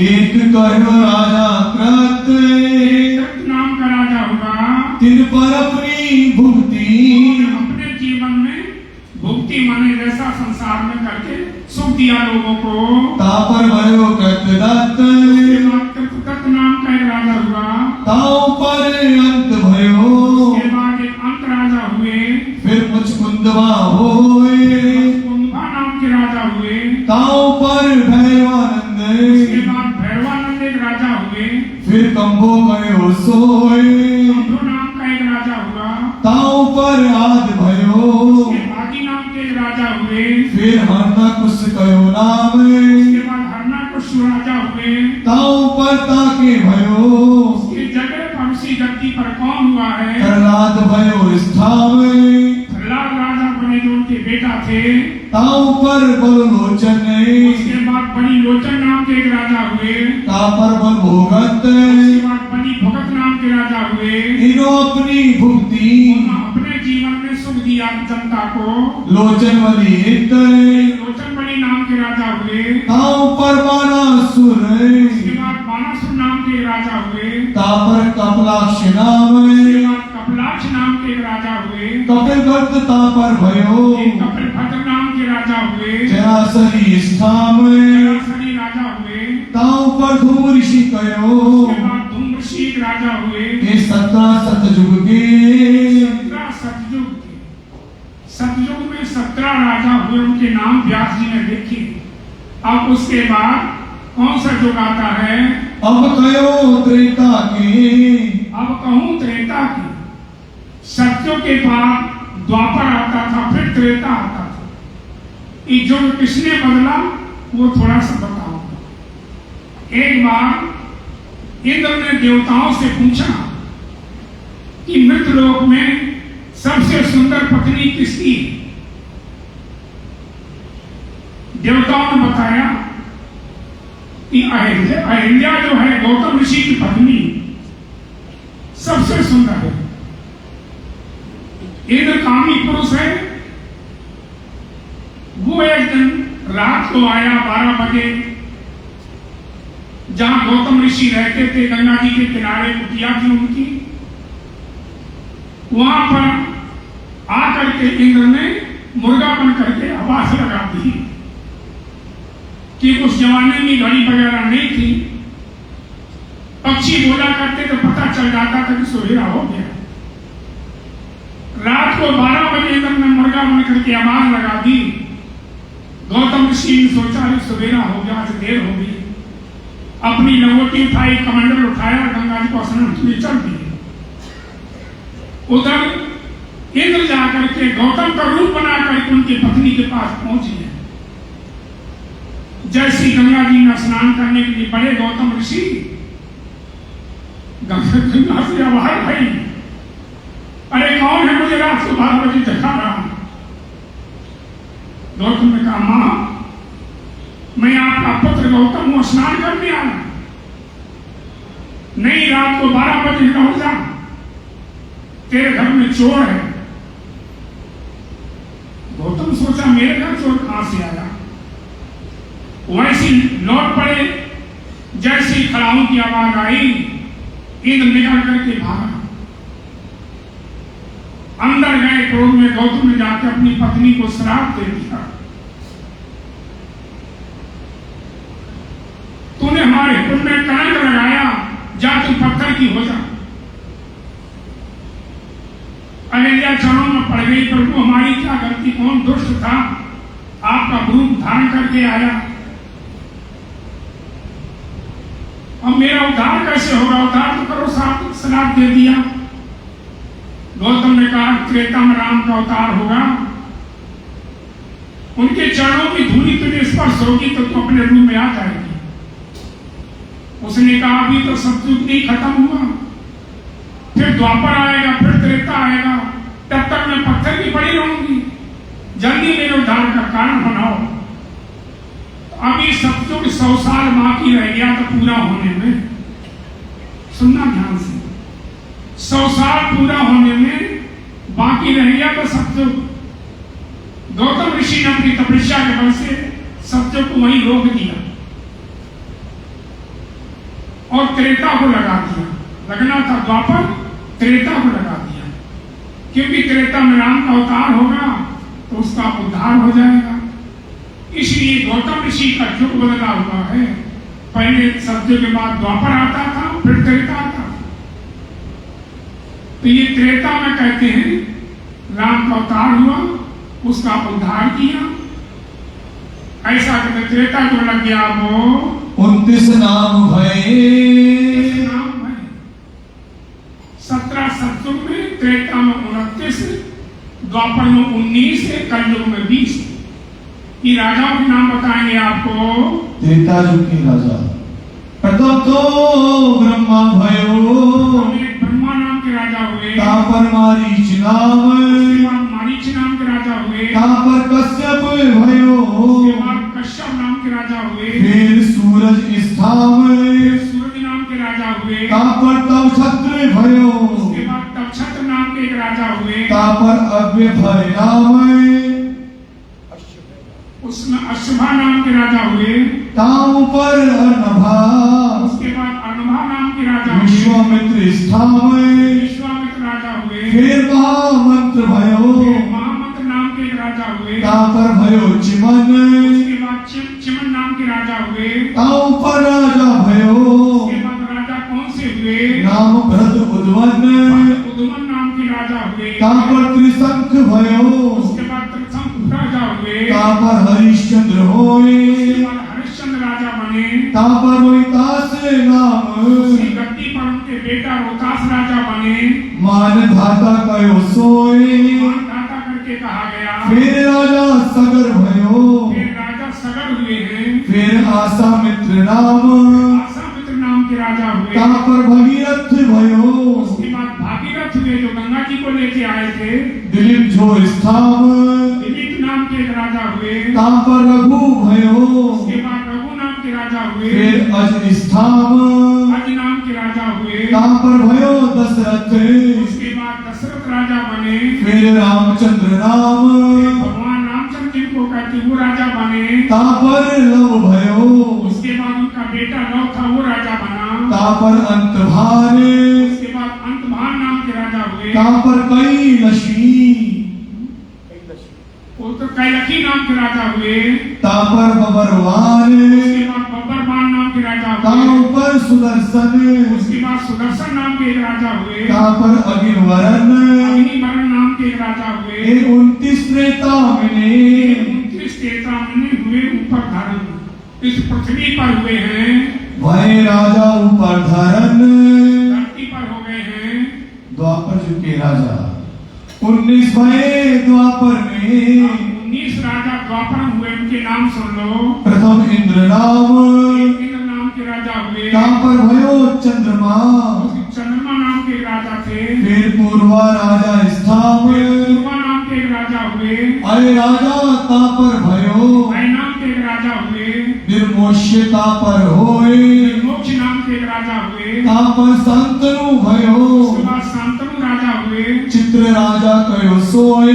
Speaker 3: एक कहो राजा कृत,
Speaker 1: कृत नाम का राजा हुआ,
Speaker 3: तिन पर अपनी भुगती,
Speaker 1: अपने जीवन में भुगती माने जैसा संसार में करके सुख दिया लोगों को।
Speaker 3: तापर भयो कृतदत्त,
Speaker 1: कृतदत्त नाम का एक राजा हुआ।
Speaker 3: ताऊ पर अंत भयो,
Speaker 1: उसके बाद एक अंत राजा हुए।
Speaker 3: फिर मुचकुंदवा होए,
Speaker 1: कुंभा नाम के राजा हुए।
Speaker 3: ताऊ पर भैरवानंद,
Speaker 1: उसके बाद भैरवानंद एक राजा हुए।
Speaker 3: फिर कंबो गयो सोए,
Speaker 1: कंभो नाम का एक राजा हुआ।
Speaker 3: ताऊ पर आद भयो,
Speaker 1: उसके आदि नाम के एक राजा हुए।
Speaker 3: फिर हरनाकुश कयो नाम,
Speaker 1: उसके बाद हरनाकुश राजा हुए।
Speaker 3: ताऊ पर ताके भयो,
Speaker 1: उसकी जगह पर उसी गद्दी पर कौन हुआ है?
Speaker 3: प्रहलाद भयो स्थावे,
Speaker 1: प्रहलाद राजा बने जो उनके बेटा थे।
Speaker 3: ताऊ पर बललोचन,
Speaker 1: उसके बाद बनी लोचन नाम के एक राजा हुए।
Speaker 3: तापर बल भोगत,
Speaker 1: उसके बाद बनी भगत नाम के राजा हुए।
Speaker 3: इनो अपनी भुक्ति,
Speaker 1: अपने जीवन में सुख दिया जनता को।
Speaker 3: लोचन वली हित,
Speaker 1: लोचन बड़ी नाम के राजा हुए।
Speaker 3: ताऊ पर बानासुर,
Speaker 1: उसके बाद बानासुर नाम के राजा हुए।
Speaker 3: तापर कपलाक्ष नाम,
Speaker 1: उसके बाद कपिलाक्ष नाम के एक राजा हुए।
Speaker 3: कपिल भक्त तापर भयो,
Speaker 1: कपिल भद्र नाम के राजा हुए।
Speaker 3: जरासरी स्थाम,
Speaker 1: जरासरी राजा हुए।
Speaker 3: ताऊ पर धूम ऋषि कयो,
Speaker 1: उसके बाद धूम ऋषि एक राजा हुए।
Speaker 3: ये 17 सतयुग के,
Speaker 1: 17 सतयुग के। सतयुग में 17 राजा हुए, उनके नाम व्यास जी ने लिखे। अब उसके बाद कौन सा युग आता है?
Speaker 3: अब कयो त्रेता के,
Speaker 1: अब कहूं त्रेता की। सत्युग के बाद द्वापर आता था, फिर त्रेता आता था। ये युग किसने बदला वो थोड़ा सा बताओ। एक बार इंद्र ने देवताओं से पूछा कि मृतलोक में सबसे सुंदर पत्नी किसकी है? देवताओं ने बताया कि अहिल्या जो है गौतम ऋषि की पत्नी सबसे सुंदर है। इंद्र कामी पुरुष है। वो एक दिन रात को आया 12 बजे, जहां गौतम ऋषि रहते थे, गंगा जी के किनारे कुटिया थी उनकी। वहां पर आकर के इंद्र ने मुर्गा बन करके आवाज लगा दी कि उस जमाने में घड़ी वगैरह नहीं थी। पक्षी बोला करते तो पता चल जाता था कि सवेरा हो गया। रात को 12 बजे इंद्र ने मुर्गा बन करके आवाज लगा दी। गौतम ऋषि ने सोचा सवेरा हो गया, आज देर हो गई। अपनी लंगोटी उठाई, कमंडल उठाया, गंगा जी को स्नान के लिए चल दिए। उधर इंद्र जाकर के गौतम का रूप बनाकर उनकी पत्नी के पास पहुंच गए। जैसी गंगा जी में स्नान करने के लिए बड़े गौतम ऋषि, गंगा से आवाज आई, अरे कौन है मुझे रात को 12 बजे दिखा रहा? गौतम ने कहा, मां गौतम वो स्नान करने आया, नहीं रात को 12 बजे लौट जा, तेरे घर में चोर है। गौतम सोचा मेरे घर चोर कहां से आया, वैसे लौट पड़े। जैसी खड़ाओं की आवाज आई, इंद्र निकल करके भागा। अंदर गए क्रोध में, गौतम ने जाकर अपनी पत्नी को श्राप दे दिया, तूने हमारे कुल में कलंक लगाया, जा तू पत्थर की हो जा। अहिल्या चरणों में पड़ गई, प्रभु हमारी क्या गलती, कौन दुष्ट था आपका रूप धारण करके आया, अब मेरा उद्धार कैसे होगा, उद्धार तो करो, साथ श्राप दे दिया। गौतम ने कहा त्रेता में राम का अवतार होगा, उनके चरणों की धूलि तुझे स्पर्श होगी तो तू अपने रूप में आ जाएगी। उसने कहा अभी तो सतयुग नहीं खत्म हुआ, फिर द्वापर आएगा, फिर त्रेता आएगा, तब तक मैं पत्थर की पड़ी रहूंगी, जल्दी मेरे उद्धार का कारण बनाओ। अभी सतयुग 100 साल बाकी रह गया तो पूरा होने में, सुनना ध्यान से, 100 साल पूरा होने में बाकी रह गया तो सतयुग। गौतम ऋषि ने अपनी तपस्या के बल से सतयुग को वहीं रोक दिया और त्रेता को लगा दिया। लगना था द्वापर, त्रेता को लगा दिया, क्योंकि त्रेता में राम का अवतार होगा तो उसका उद्धार हो जाएगा। इसलिए गौतम ऋषि का युग बदला हुआ है, पहले सत्य के बाद द्वापर आता था, फिर त्रेता आता था। तो ये त्रेता में कहते हैं राम का अवतार हुआ, उसका उद्धार किया, ऐसा कहते त्रेता को लग गया वो
Speaker 3: 29 नाम भये,
Speaker 1: 17 सतयुग में, त्रेता में 29, द्वापर में 19, कलयुग में 20। ये राजाओं के नाम बताएंगे आपको।
Speaker 3: त्रेता युग के राजा प्रथम तो ब्रह्मा भयो,
Speaker 1: ब्रह्मा नाम के राजा हुए,
Speaker 3: तापर मारीच नाम,
Speaker 1: मारीच नाम के राजा हुए,
Speaker 3: तापर कश्यप भयो,
Speaker 1: कश्यप नाम के राजा हुए,
Speaker 3: फिर सूरज स्थाम,
Speaker 1: सूरज नाम के राजा हुए,
Speaker 3: तापर तव छत्र भयो,
Speaker 1: उसके बाद तक्षत्र नाम के एक राजा हुए,
Speaker 3: तापर अव्य भय नाम,
Speaker 1: उसमें अश्वभा नाम के राजा हुए,
Speaker 3: ताऊ पर अर्णभा,
Speaker 1: उसके बाद अर्णभा नाम के राजा हुए,
Speaker 3: विश्वामित्र स्थाम,
Speaker 1: विश्वामित्र राजा हुए,
Speaker 3: फिर महामंत्र भयो,
Speaker 1: महामंत्र नाम के एक राजा हुए,
Speaker 3: तापर भयो चिमन,
Speaker 1: उसके बाद चिमन नाम के राजा हुए,
Speaker 3: ताऊ पर राजा भयो,
Speaker 1: उसके बाद राजा कौन से हुए,
Speaker 3: नाम भ्रत उद्वन,
Speaker 1: उद्वन नाम के राजा हुए,
Speaker 3: तापर त्रिशंख भयो,
Speaker 1: उसके बाद त्रिशंख राजा हुए,
Speaker 3: तापर हरिश्चंद्र होए,
Speaker 1: उसके बाद हरिश्चंद्र राजा बने,
Speaker 3: तापर रोहितास नाम,
Speaker 1: उसकी गद्दी पर उनके बेटा रोहतास राजा बने,
Speaker 3: मान धाता कयो सोए,
Speaker 1: मान दाता करके कहा गया,
Speaker 3: फिर राजा सगर भयो,
Speaker 1: फिर राजा सगर हुए हैं,
Speaker 3: फिर आसामित्र नाम,
Speaker 1: आसामित्र नाम के राजा हुए,
Speaker 3: तापर भगीरथ भयो,
Speaker 1: उसके बाद भागीरथ हुए जो गंगा जी को लेके आए थे,
Speaker 3: दिलीप झो स्थाम,
Speaker 1: दिलीप नाम के एक राजा हुए,
Speaker 3: तापर रघु भयो,
Speaker 1: उसके बाद रघु नाम के राजा हुए,
Speaker 3: फिर अज स्थाम,
Speaker 1: अज नाम के राजा हुए,
Speaker 3: तापर भयो दशरथ,
Speaker 1: उसके बाद दशरथ राजा बने,
Speaker 3: फिर रामचंद्र नाम,
Speaker 1: भगवान रामचंद्र जिनको कहते वो राजा बने,
Speaker 3: तापर लव भयो,
Speaker 1: उसके बाद उनका बेटा लव था वो राजा बना,
Speaker 3: तापर अंतभान,
Speaker 1: उसके बाद अंतभान नाम के राजा हुए,
Speaker 3: तापर कैलशी,
Speaker 1: वो तो कैलखी नाम के राजा हुए,
Speaker 3: तापर बबरवान,
Speaker 1: उसके बाद बब्बरवान नाम के राजा हुए,
Speaker 3: तापर सुदर्शन,
Speaker 1: उसके बाद सुदर्शन नाम के एक राजा हुए,
Speaker 3: तापर अग्निवरण,
Speaker 1: अग्निवरण नाम के एक राजा हुए,
Speaker 3: 29 त्रेता में
Speaker 1: 29 त्रेता में हुए ऊपर धारण, इस पृथ्वी पर हुए हैं,
Speaker 3: वह राजा ऊपर धरन,
Speaker 1: धरती पर हो गए हैं,
Speaker 3: द्वापर युग के राजा 19 भये द्वापर में,
Speaker 1: 19 राजा द्वापर हुए, उनके नाम सुन लो।
Speaker 3: प्रथम इंद्र नाम,
Speaker 1: इंद्र नाम के राजा हुए,
Speaker 3: तापर भयो चंद्रमा,
Speaker 1: चंद्रमा नाम के एक राजा थे,
Speaker 3: फिर पूर्वा राजा स्थाम,
Speaker 1: पूर्वा नाम के एक राजा हुए,
Speaker 3: अरे राजा तापर भयो,
Speaker 1: भय नाम के एक राजा हुए,
Speaker 3: निर्मोक्ष तापर होए,
Speaker 1: मोक्ष नाम के एक राजा हुए,
Speaker 3: तापर शांतनु भयो,
Speaker 1: उसके बाद शांतनु राजा हुए,
Speaker 3: चित्र राजा कयो सोए,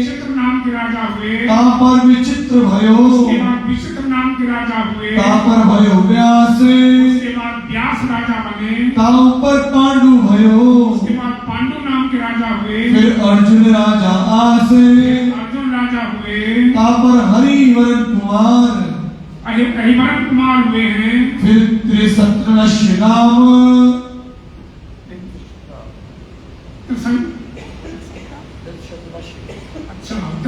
Speaker 1: चित्र नाम के राजा हुए,
Speaker 3: तापर विचित्र भयो,
Speaker 1: उसके बाद विचित्र नाम के राजा हुए,
Speaker 3: तापर भयो व्यास,
Speaker 1: उसके बाद व्यास राजा बने,
Speaker 3: तापर पांडु भयो,
Speaker 1: उसके बाद पांडु नाम के राजा हुए,
Speaker 3: फिर अर्जुन राजा आसे,
Speaker 1: अर्जुन राजा हुए,
Speaker 3: तापर हरिवरन कुमार,
Speaker 1: हरिवरन कुमार हुए हैं,
Speaker 3: फिर त्रिशत्रुनश नाम,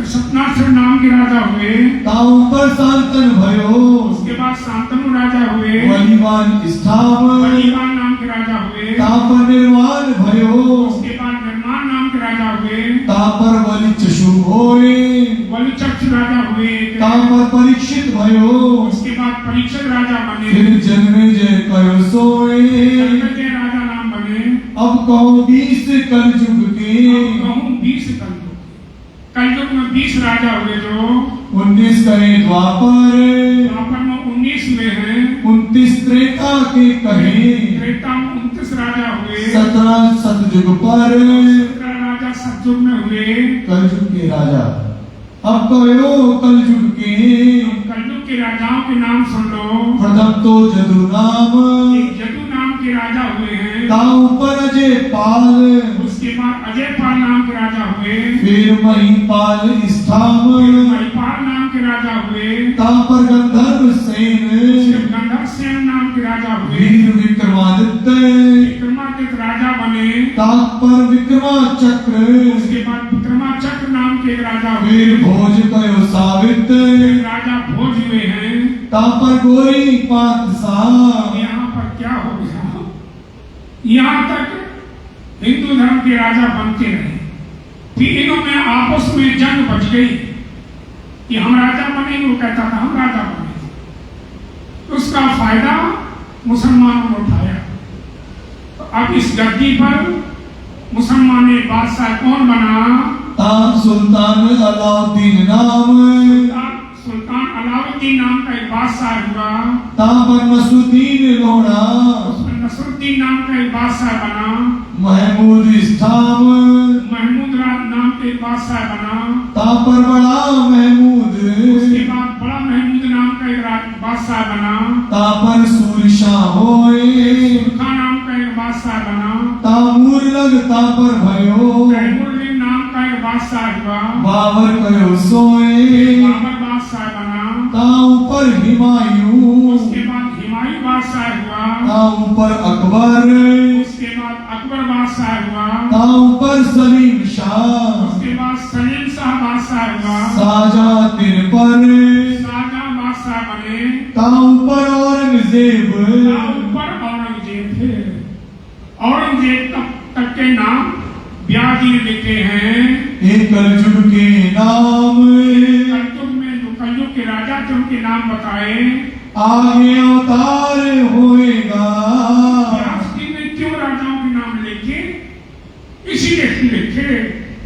Speaker 1: सतनाथ नाम के राजा हुए,
Speaker 3: तापर शांतन भयो,
Speaker 1: उसके बाद शांतनु राजा हुए,
Speaker 3: बलिवान स्थाम,
Speaker 1: बलिवान नाम के राजा हुए,
Speaker 3: तापर निर्वाण भयो,
Speaker 1: उसके बाद निर्माण नाम के राजा हुए,
Speaker 3: तापर बलिचशु होए,
Speaker 1: बलिचक्ष राजा हुए,
Speaker 3: तापर परीक्षित भयो,
Speaker 1: उसके बाद परीक्षित राजा बने,
Speaker 3: फिर जन्मेजय कयो सोए,
Speaker 1: जन्मेजय राजा नाम बने।
Speaker 3: अब कहो 20 कलयुग के,
Speaker 1: कहूँ 20 कलयुग, कलयुग में 20 राजा हुए, जो
Speaker 3: 19 कहे द्वापर,
Speaker 1: द्वापर में 19 हुए हैं,
Speaker 3: 29 त्रेता के कहे,
Speaker 1: त्रेता में 29 राजा हुए,
Speaker 3: 17 सतयुग पर,
Speaker 1: 17 राजा सतयुग में हुए,
Speaker 3: कलयुग के राजा। अब कहो कलयुग के,
Speaker 1: कलयुग के राजाओं के नाम सुन लो।
Speaker 3: प्रथम तो जदु नाम,
Speaker 1: एक जदु नाम के राजा हुए हैं,
Speaker 3: ताऊ पर अजय पाल,
Speaker 1: उसके बाद अजय पाल नाम के राजा हुए,
Speaker 3: फिर महिपाल स्थाम,
Speaker 1: महिपाल नाम के राजा हुए,
Speaker 3: तापर गंधर्व सेन,
Speaker 1: गंधर्व सेन नाम के राजा हुए,
Speaker 3: वीर विक्रमादित्य,
Speaker 1: विक्रमादित्य राजा बने,
Speaker 3: तापर विक्रमाचक्र,
Speaker 1: उसके बाद विक्रमाचक्र नाम के एक राजा हुए,
Speaker 3: वीर भोज कयो सावित्र,
Speaker 1: राजा भोज हुए हैं।
Speaker 3: तापर गोरी पातशाह,
Speaker 1: यहाँ पर क्या हो गया, यहाँ तक हिंदू धर्म के राजा बनते रहे, फिर इन्हों में आपस में जंग बच गई कि हम राजा बनेंगे, वो कहता था हम राजा बनेंगे, उसका फायदा मुसलमानों ने उठाया। तो अब इस गद्दी पर मुसलमान बादशाह कौन बना?
Speaker 3: ताप सुल्तान अलाउद्दीन नाम,
Speaker 1: सुल्तान अलाउद्दीन नाम का एक बादशाह हुआ,
Speaker 3: तापर नसरुद्दीन लोढ़ा,
Speaker 1: उसमें नसरुद्दीन नाम का एक बादशाह बना,
Speaker 3: महमूद स्थाम,
Speaker 1: महमूद नाम के एक बादशाह बना,
Speaker 3: तापर बड़ा महमूद,
Speaker 1: उसके बाद बड़ा महमूद नाम का एक बादशाह बना,
Speaker 3: तापर सूरशाह होए,
Speaker 1: सुरखा नाम का एक बादशाह बना,
Speaker 3: तामूर लग तापर भयो,
Speaker 1: तैमूरलिंग नाम का एक बादशाह हुआ,
Speaker 3: बाबर कयो सोए,
Speaker 1: बाबर बादशाह बना,
Speaker 3: ताऊ पर हिमायू,
Speaker 1: उसके बाद हिमायू बादशाह हुआ,
Speaker 3: ताऊ पर अकबर,
Speaker 1: उसके बाद अकबर बादशाह हुआ,
Speaker 3: ताऊ पर सलीम शाह,
Speaker 1: उसके बाद सलीम शाह बादशाह हुआ,
Speaker 3: शाहजहां पर,
Speaker 1: शाहजहां बादशाह बने,
Speaker 3: ताऊ पर औरंगजेब,
Speaker 1: ऊपर औरंगजेब थे। औरंगजेब तक के नाम व्यास जी ने लिखे हैं।
Speaker 3: एक कलयुग के नाम,
Speaker 1: कलयुग में जो कलयुग के राजा थे उनके नाम बताए।
Speaker 3: आगे अवतार होएगा,
Speaker 1: व्यास जी ने क्यों राजाओं के नाम लिखे? इसीलिए लिखे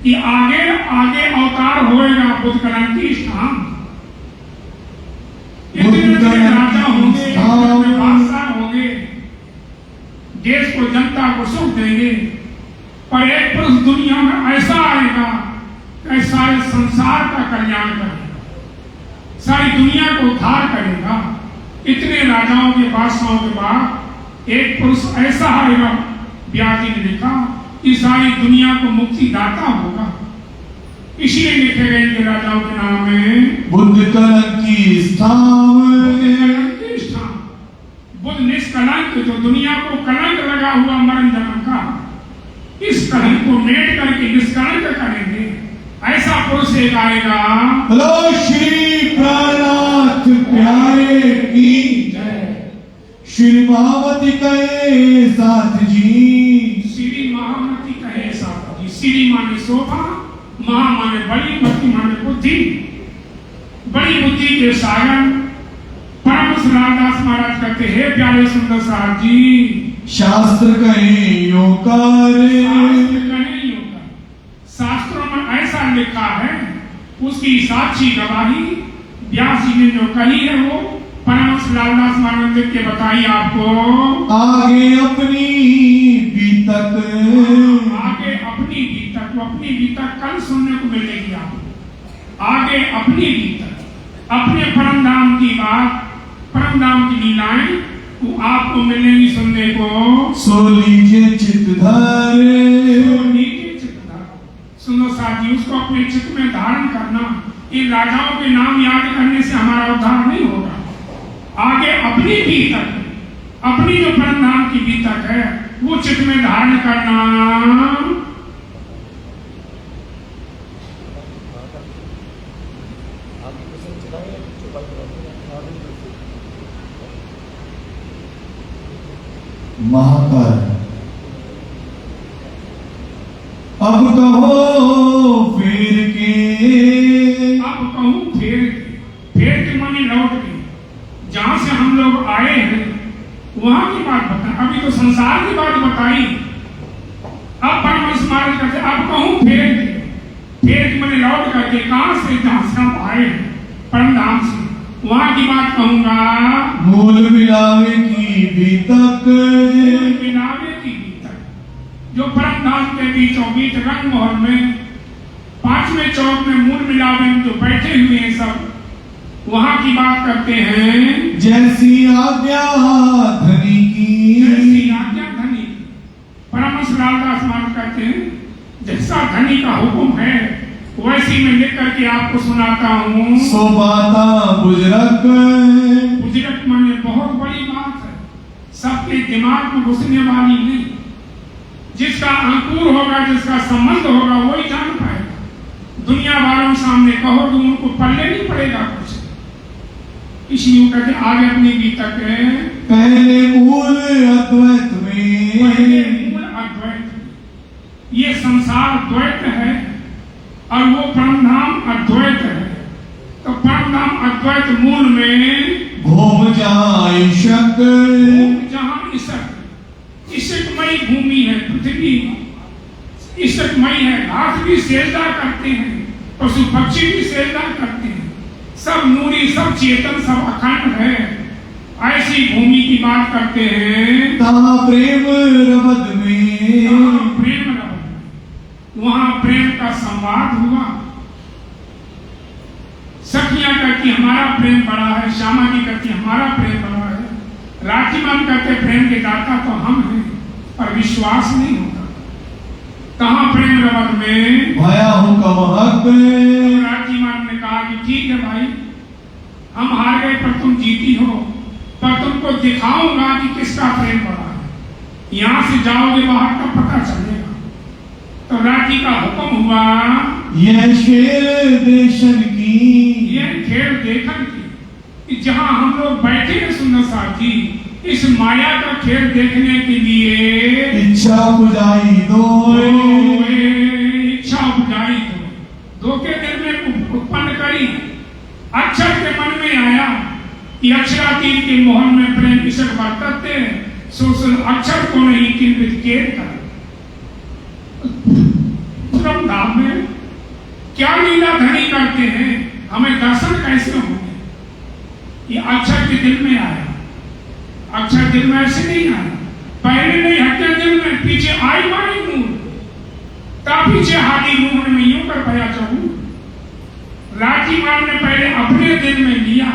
Speaker 1: कि आगे आगे अवतार होएगा बुद्ध कलंकी स्थान। इतने राजा होंगे, इतने बादशाह होंगे, देश को जनता को सुख देंगे, पर एक पुरुष दुनिया में ऐसा आएगा कि सारे संसार का कल्याण करेगा, सारी दुनिया को उद्धार करेगा। इतने राजाओं के बादशाहों के बाद एक पुरुष ऐसा आएगा, व्यास जी ने लिखा, कि सारी दुनिया को मुक्ति दाता होगा। इसलिए लिखे गए इनके राजाओं के नाम में
Speaker 3: बुद्ध कलंकी स्थान,
Speaker 1: बुद्ध निष्कलंक, जो दुनिया को कलंक लगा हुआ मरण जन्म का, इस कलंक को मेट करके निष्कलंक करेंगे, ऐसा पुरुष एक आएगा।
Speaker 3: हेलो श्री प्राणनाथ प्यारे की जय, श्री महामती कहे साथ जी,
Speaker 1: श्री महामती कहे साथ जी। श्री माने शोभा, महा माने बड़ी, मती माने बुद्धि। बड़ी बुद्धि के सागर परम रामदास महाराज कहते हैं, प्यारे सुंदर साहब जी,
Speaker 3: शास्त्र कहे योकार,
Speaker 1: शास्त्रों में ऐसा लिखा है उसकी साक्षी गवाही व्यास जी ने जो कही है वो परमहंस लालदास महाराज के बताई आपको।
Speaker 3: आगे अपनी बीतक,
Speaker 1: आगे अपनी बीतक, वो अपनी बीतक कल सुनने को मिलेगी आपको। आगे अपनी बीतक, अपने परम धाम की बात, परम धाम की लीलाएं वो आपको मिलेंगी सुनने को।
Speaker 3: सो लीजिए चित्त धर,
Speaker 1: सुनो साथी, उसको अपने चित्त में धारण करना। इन राजाओं के नाम याद करने से हमारा उद्धार नहीं होगा। आगे अपनी बीतक, अपनी जो परम धाम की बीतक है वो चित्त में धारण करना।
Speaker 3: महाकाल अब कहो फेर के,
Speaker 1: अब कहूं फेर के माने लौट के, जहां से हम लोग आए हैं वहां की बात बता। अभी तो संसार की बात बताई, अब परमहंस महाराज कहते अब कहूं फेर के माने लौट करके, कहां से, जहां से हम आए हैं परम धाम से, वहां की बात कहूंगा।
Speaker 3: मूल मिलावे की बीतक,
Speaker 1: मिलावे की बीतक, जो परम धाम के बीचों बीच रंग महल में 5वें चौक में मूल मिलावे में जो बैठे हुए हैं सब, वहां की बात करते हैं।
Speaker 3: जैसी आज्ञा धनी की,
Speaker 1: जैसी आज्ञा धनी की, परमहंस लालदास महाराज कहते हैं जैसा धनी का हुक्म है वैसी मैं लिख करके आपको सुनाता हूँ।
Speaker 3: सो बाता बुजरक,
Speaker 1: बुजरक माने बहुत बड़ी बात है, सबके दिमाग में घुसने वाली नहीं। जिसका अंकुर होगा, जिसका संबंध होगा वही जान पाएगा। दुनिया वालों सामने कहो तो उनको पल्ले नहीं पड़ेगा कुछ। इसलिए कहते आगे अपनी बीतक है।
Speaker 3: पहले मूल अद्वैत में,
Speaker 1: पहले मूल अद्वैत, ये संसार द्वैत है और वो परमधाम अद्वैत है। तो परमधाम अद्वैत मूल में
Speaker 3: घूम जहाँ ईशक,
Speaker 1: जहाँ ईशकमयी भूमि है, पृथ्वी ईशकमयी है। घास भी सेजदा करते हैं, पशु पक्षी भी सेजदा करते हैं, सब नूरी, सब चेतन, सब अखंड है। ऐसी भूमि की बात करते हैं।
Speaker 3: तहाँ प्रेम रबद में,
Speaker 1: प्रेम रबद, वहां प्रेम का संवाद हुआ। सखियां कहती हमारा प्रेम बड़ा है, श्यामा जी कहती हमारा प्रेम बड़ा है, राजीमान कहते प्रेम के दाता तो हम हैं, पर विश्वास नहीं होता। कहां प्रेम रबद में
Speaker 3: भया हूं कमहक,
Speaker 1: राजीमान ने कहा कि ठीक है भाई, हम हार गए पर तुम जीती हो, पर तुमको दिखाऊंगा कि किसका प्रेम बड़ा है। यहां से जाओगे बाहर का पता चलेगा। तो राजी का हुक्म हुआ,
Speaker 3: यह शेर देशन की,
Speaker 1: यह खेल देखन की, कि जहां हम लोग बैठे हैं सुंदर साथी, इस माया का खेल देखने के लिए
Speaker 3: इच्छा बुझाई दो,
Speaker 1: इच्छा बुझाई दो के दिल में उत्पन्न करी। अक्षर के मन में आया कि अक्षरातीत के मोहन में प्रेम ईश्वर वर्तते, सो अक्षर को नहीं किंतु केत कर। परम धाम में क्या लीला धनी करते हैं, हमें दर्शन कैसे होंगे। ये अक्षर के दिल में आया, अक्षर दिल में ऐसे नहीं आया, पहले नहीं हटे दिल में, पीछे आई मारी मूल, तब पीछे हाथी मूल में यूं कर भया चाहूं। राजीमान ने पहले अपने दिल में लिया,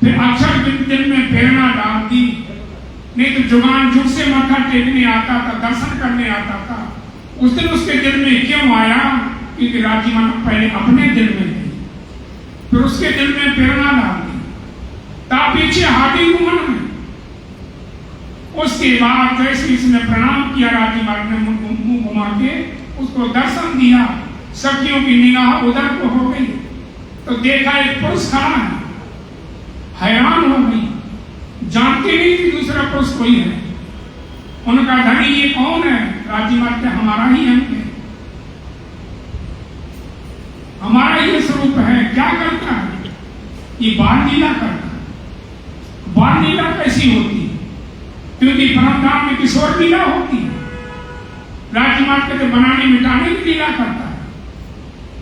Speaker 1: फिर अक्षर के दिल में प्रेरणा डाल दी। नहीं तो जुगान जुग से माथा टेकने आता था, दर्शन करने आता था। उस दिन उसके दिल में क्यों आया, क्योंकि राजीमान पहले अपने दिल में ली, फिर उसके दिल में प्रेरणा डाल दी, तब पीछे हाथी मुमन में। उसके बाद जैसे इसने प्रणाम किया, राजीमान ने मुंह घुमा के उसको दर्शन दिया, सखियों की निगाह उधर को हो गई, तो देखा एक पुरुष खड़ा है, हैरान हो गई, जानती नहीं कि दूसरा पुरुष कोई है। उनका धनी ये कौन है? राजीमान के हमारा ही अंग है, हमारा ये स्वरूप है। क्या करता है? ये बाल लीला करता है। बाल लीला कैसी होती है? क्योंकि परमधाम में किशोर लीला होती है। राजीमान के बनाने मिटाने की लीला करता है।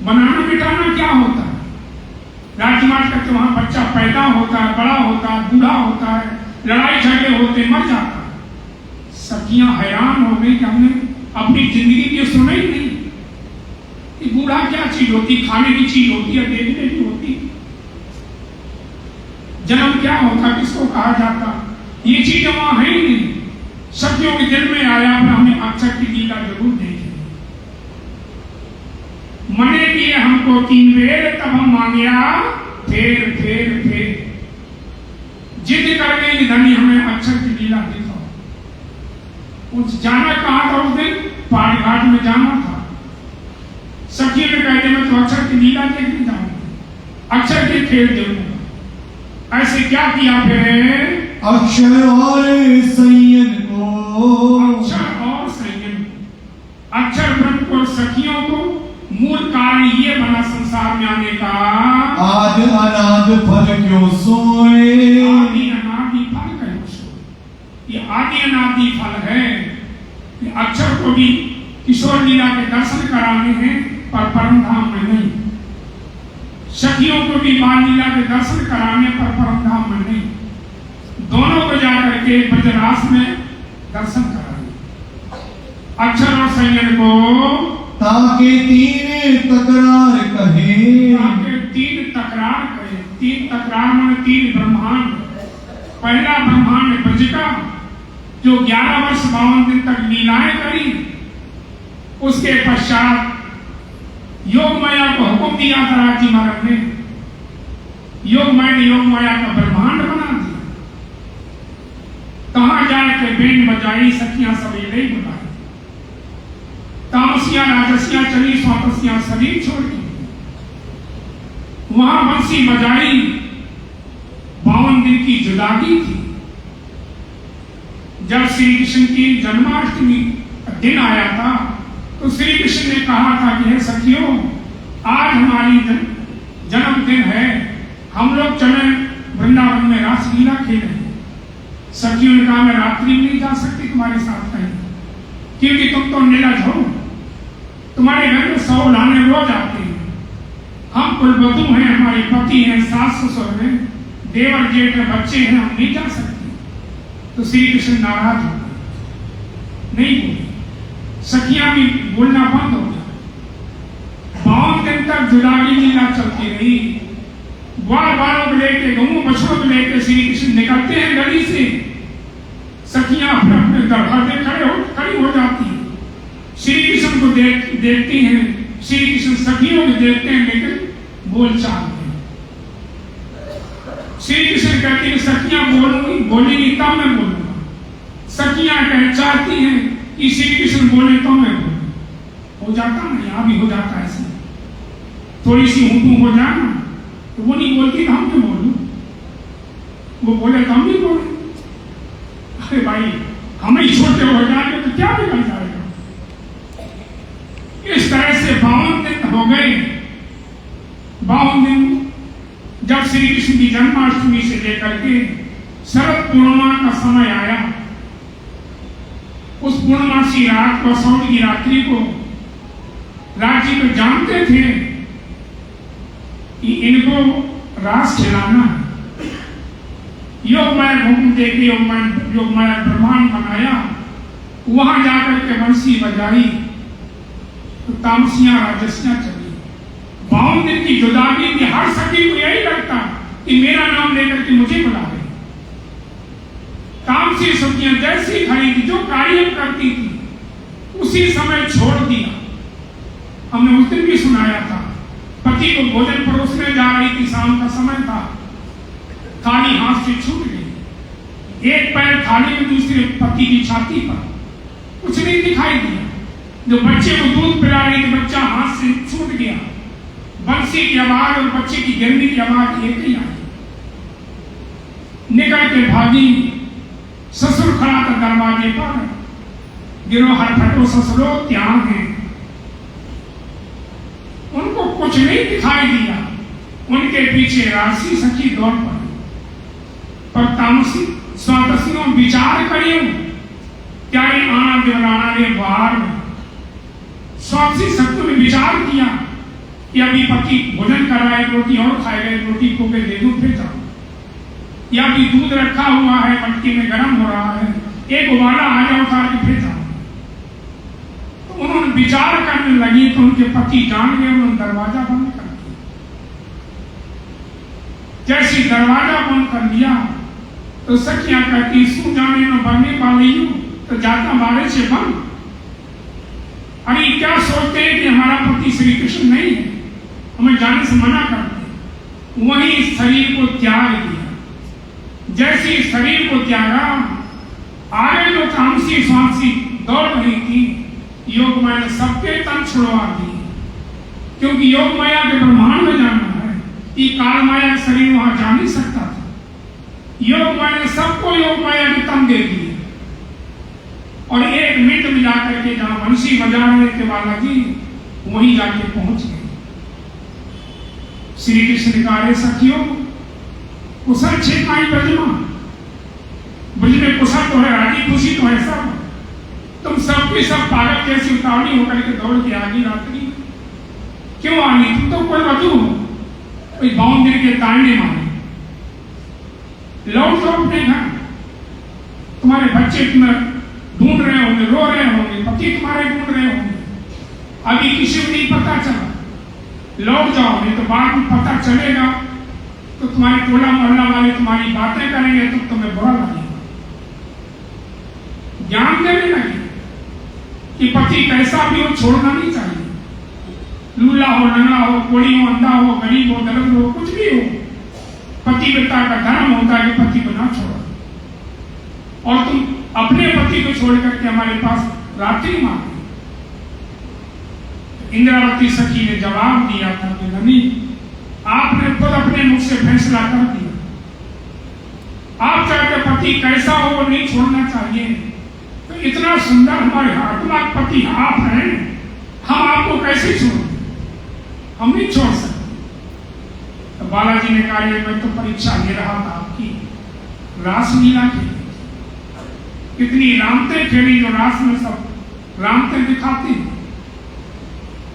Speaker 1: बनाना मिटाना क्या होता है? राजमार्ग करके वहां बच्चा पैदा होता है, बड़ा होता है, बूढ़ा होता है, लड़ाई झगड़े होते, मर जाता है। सखियां हैरान हो गई कि हमने अपनी जिंदगी में सुना ही नहीं कि बूढ़ा क्या चीज होती, खाने की चीज होती है, देखने की होती, जन्म क्या होता, किसको कहा जाता, ये चीजें वहां है ही नहीं। सखियों के दिल में आया हमें अक्षर की लीला जरूर देखी। मने किए हमको 3 बेर तब हम मांगया फेर जिद कर गई कि धनी हमें अक्षर की लीला दिखाओ। उस जाना कहा था उस दिन? पहाड़ी घाट में जाना था। सखियों ने कहते मैं तो अक्षर की लीला देखने जाऊंगा, अक्षर के खेल देखूंगा। ऐसे क्या किया फिर?
Speaker 3: अक्षर और संयन को,
Speaker 1: अक्षर और संयम, अक्षर ब्रह्म को, सखियों को मूल कारण ये बना संसार में आने का।
Speaker 3: आदि अनाद फल क्यों सोए,
Speaker 1: आदि अनादि फल क्यों सोए। ये आदि अनादि फल है। ये अक्षर को भी किशोर लीला के दर्शन कराने हैं पर परम धाम में नहीं। सखियों को भी बाल लीला के दर्शन कराने पर परम धाम में नहीं। दोनों को जाकर के ब्रजरास में दर्शन कराने। अक्षर और संयम को
Speaker 3: ताके 3 तकरार कहे,
Speaker 1: ताके 3 तकरार कहे। 3 तकरार माने 3 ब्रह्मांड। पहला ब्रह्मांड ब्रज का जो 11 वर्ष 52 दिन तक लीलाएं करी, उसके पश्चात योग माया को हुक्म दिया था राजी महाराज ने। योग माया का ब्रह्मांड बना दिया। कहां जाके बेन बजाई, सखियां सवेरे ही बुलाई। तामसियां राजसियां चली, स्वातसियां शरीर छोड़ दी। वहां बंसी बजाई। 52 दिन की जुदागी थी। जब श्री कृष्ण की जन्माष्टमी दिन आया था तो श्री कृष्ण ने कहा था कि हे सखियों, आज हमारी जन्मदिन है, हम लोग चले वृंदावन में रासलीला खेलें। सखियों ने कहा मैं रात्रि में नहीं जा सकती तुम्हारे साथ कहीं, क्योंकि तुम तो नीलज हो, तुम्हारे घर में 100 लाने रोज आते हैं। हम कुलवधु हैं, हमारे पति हैं, सास ससुर हैं, देवर जेठ हैं, बच्चे हैं, हम नहीं जा सकते। तो श्री कृष्ण नाराज हो गए, नहीं बोले। सखियां भी बोलना बंद हो गया। 52 दिन तक जुदागी लीला चलती रही। ग्वाल बालों को लेके, गऊ बछड़ों को लेके श्री कृष्ण निकलते हैं गली से। सखियां अपने अपने दरवाजे खड़ी हो जाती हैं। श्री कृष्ण को देखती हैं। श्री कृष्ण सखियों को देखते हैं, लेकिन बोल चालते हैं। श्री कृष्ण कहते हैं सखियां बोलेंगी तब मैं बोलूंगा। सखियां चाहती हैं कि श्री कृष्ण बोले तो मैं बोलूं। हो जाता ना, यहां भी हो जाता है ऐसे। थोड़ी सी ऊँटू हो जाना तो वो नहीं बोलती तो हम क्यों बोलूं, वो बोले तो हम नहीं बोले। अरे भाई, हम ही छोटे हो जाएंगे तो क्या बिगड़ जाएगा। इस तरह से 52 दिन हो गए। 52 दिन जब श्री कृष्ण की जन्माष्टमी से लेकर के शरद पूर्णिमा का समय आया, उस पूर्णमासी रात को, सौर की रात्रि को, राजी तो जानते थे कि इनको रास खिलाना है। योगमाया हुक्म देके योगमाया ब्रह्मांड बनाया। वहां जाकर के बंसी बजाई तो तामसियां राजसियां चली। 52 दिन की जुदागी की हर सखी को यही लगता कि मेरा नाम लेकर के मुझे बुला रहे। तामसी सखियां जैसी खड़ी थी, जो कार्य करती थी उसी समय छोड़ दिया। हमने उस दिन भी सुनाया था, पति को भोजन परोसने जा रही थी, शाम का समय था, थाली हाथ से छूट गई। एक पैर थाली में, दूसरे पति की छाती पर। कुछ नहीं दिखाई दिया। जो बच्चे को दूध पिला रही थी, बच्चा हाथ से छूट गया। बंसी की आवाज और बच्चे की गिरने की आवाज एक ही आई। निकल के भागी। ससुर खड़ा था दरवाजे पर। गिरो हरफटो ससुरो त्याग है। उनको कुछ नहीं दिखाई दिया। उनके पीछे राशि सखी दौड़ पड़ी। पर तामसी स्वातसियों विचार करियो क्या ये आना देवराना रे बाहर में। स्वातसी सत्य ने विचार किया कि अभी पति भोजन कर रहा है, रोटी और खाएगा, रोटी को के दे दूं फिर जाऊं, या अभी दूध रखा हुआ है मटकी में गर्म हो रहा है, एक उबाला आ जाओ उतार के फिर जाओ। तो उन्होंने विचार करने लगी तो उनके पति जान गए, उन्होंने दरवाजा बंद कर दिया। जैसे दरवाजा बंद कर दिया तो सखियां कहती सू जाने न बनने वाली हूं तो जाता बारे से बंद। अरे क्या सोचते हैं कि हमारा पति श्री कृष्ण नहीं है, हमें जाने से मना करते। वही शरीर को त्याग दिया। जैसे शरीर को त्यागा, आगे जो तामसी स्वांसी दौड़ रही थी, योग माया ने सबके तन छुड़वा दिए, क्योंकि योग माया के ब्रह्मांड में जाना है कि काल माया का शरीर वहां जा नहीं सकता था। योग माया ने सबको योग माया के तन दे दिए और एक मिनट में जाकर के जहां वंशी बजा रहे थे बालाजी, वहीं जाके पहुंच गए। श्री कृष्ण ने कहा, सखियों कुशल छेकाई ब्रजमा, ब्रज में कुशल तो है, राजी खुशी तो है सब, तुम सबके सब पागल जैसी उतावली होकर के दौड़ के आगे रात्रि क्यों आ गई? तुम तो कोई वधू हो, कोई बाउंड्री के ताड़ने मारे, लौट जाओ अपने घर। तुम्हारे बच्चे तुम्हें ढूंढ रहे होंगे, रो रहे होंगे, पति तुम्हारे ढूंढ रहे होंगे, अभी किसी को नहीं पता चला, लौट जाओ, नहीं तो बाद में पता चलेगा तो तुम्हारे टोला मोहल्ला वाले तुम्हारी बातें करेंगे तो तुम्हें बुरा लगेगा। ज्ञान देने लगे कि पति कैसा भी हो छोड़ना नहीं चाहिए, लूला हो, लंगड़ा हो, कोड़ी हो, अंधा हो, गरीब हो, दरिद्र हो, कुछ भी हो, पतिव्रता का धर्म होता है कि पति को ना छोड़ो। और तुम अपने पति को छोड़ करके हमारे पास रात्रि मांगे। इंद्रावती सखी ने जवाब दिया था कि ननी, आपने खुद अपने मुख से फैसला कर दिया, आप चाहते पति कैसा हो वो नहीं छोड़ना चाहिए, तो इतना सुंदर हमारे आत्मा पति आप हैं, हम आपको कैसे छोड़, हम नहीं छोड़ सकते। तो बालाजी ने कहा, मैं तो परीक्षा ले रहा था आपकी, रासलीला की, कितनी रामते खेली जो रास में सब रामते दिखाते हैं,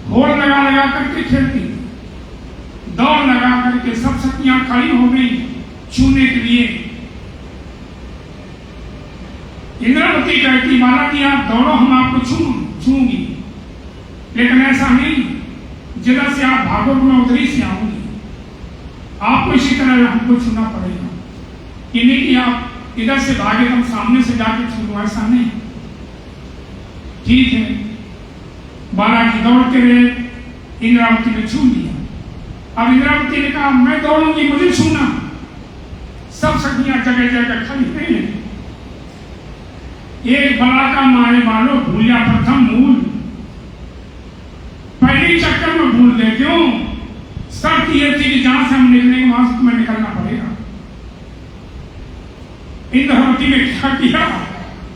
Speaker 1: होड़ लगा लगा करके खेलती, दौड़ लगा करके सब सखियां खड़ी हो गई छूने के लिए। इंद्रावती कहती, बालाजी आप दौड़ो, हम आपको छूंगी, लेकिन ऐसा नहीं, जिधर से आप भागो मैं उधरी से आऊंगी, आपको इसी तरह हमको छूना पड़ेगा। ये नहीं कि आप इधर से भागे तो हम सामने से जाके छू लो, ऐसा नहीं। ठीक है, बालाजी दौड़ते रहे, इंद्रावती ने छू लिया। अब इंद्रावती ने कहा, मैं दौड़ूंगी, मुझे छूना। सब सखियां जगह जगह खड़ी नहीं है। एक बड़ा का मारे वालों भूलिया प्रथम मूल, पहले चक्कर में भूल गए। क्यों? शर्त यह थी कि जहां से हम निकलेंगे वहां से तुम्हें निकलना पड़ेगा। इंद्रावती ने क्या किया,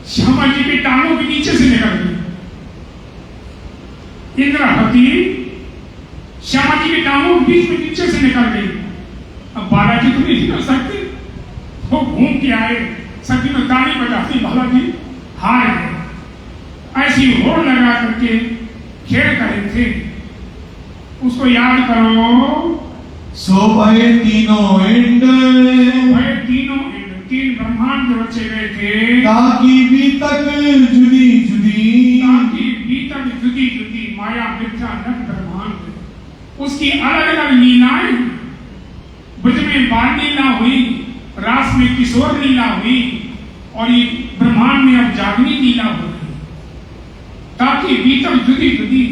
Speaker 1: श्यामा जी की टांगों के नीचे से निकल गई। इंद्रावती श्यामा जी की टांगों के बीच में नीचे से निकल गई। अब बालाजी तो नहीं निकल सकते, वो घूम के आए, सखी में ताली बजाती, बालाजी हार गए। ऐसी होड़ लगा करके खेल करे थे, उसको याद करो।
Speaker 3: सो भय तीनों इंड,
Speaker 1: भय तीनों इंड, तीन ब्रह्मांड जो रचे गए थे,
Speaker 3: ताकि बीतक जुदी जुदी,
Speaker 1: ताकि बीतक जुदी जुदी, माया मिथ्या नट ब्रह्मांड, उसकी अलग अलग लीलाएं। ब्रज में बाल लीला हुई, रास में किशोर लीला हुई, और ये ब्रह्मांड में अब जागनी लीला हो रही, ताकि बीतक जुदी जुदी,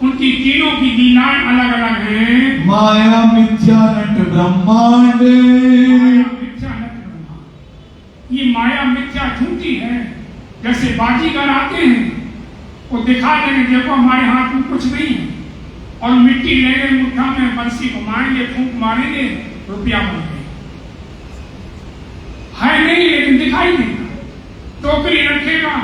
Speaker 1: उनकी तीनों की लीलाएं अलग अलग हैं।
Speaker 3: माया मिथ्या नट ब्रह्मांड,
Speaker 1: मिथ्या नट ब्रह्मांड, ये माया मिथ्या झूठी है। जैसे बाजीगर आते हैं, वो दिखा देंगे देखो हमारे हाथ में कुछ नहीं है, और मिट्टी ले गए मुट्ठा में, बंसी घुमाएंगे, फूंक मारेंगे, रुपया बन गए, है नहीं लेकिन दिखाई देगा। टोकरी रखेगा,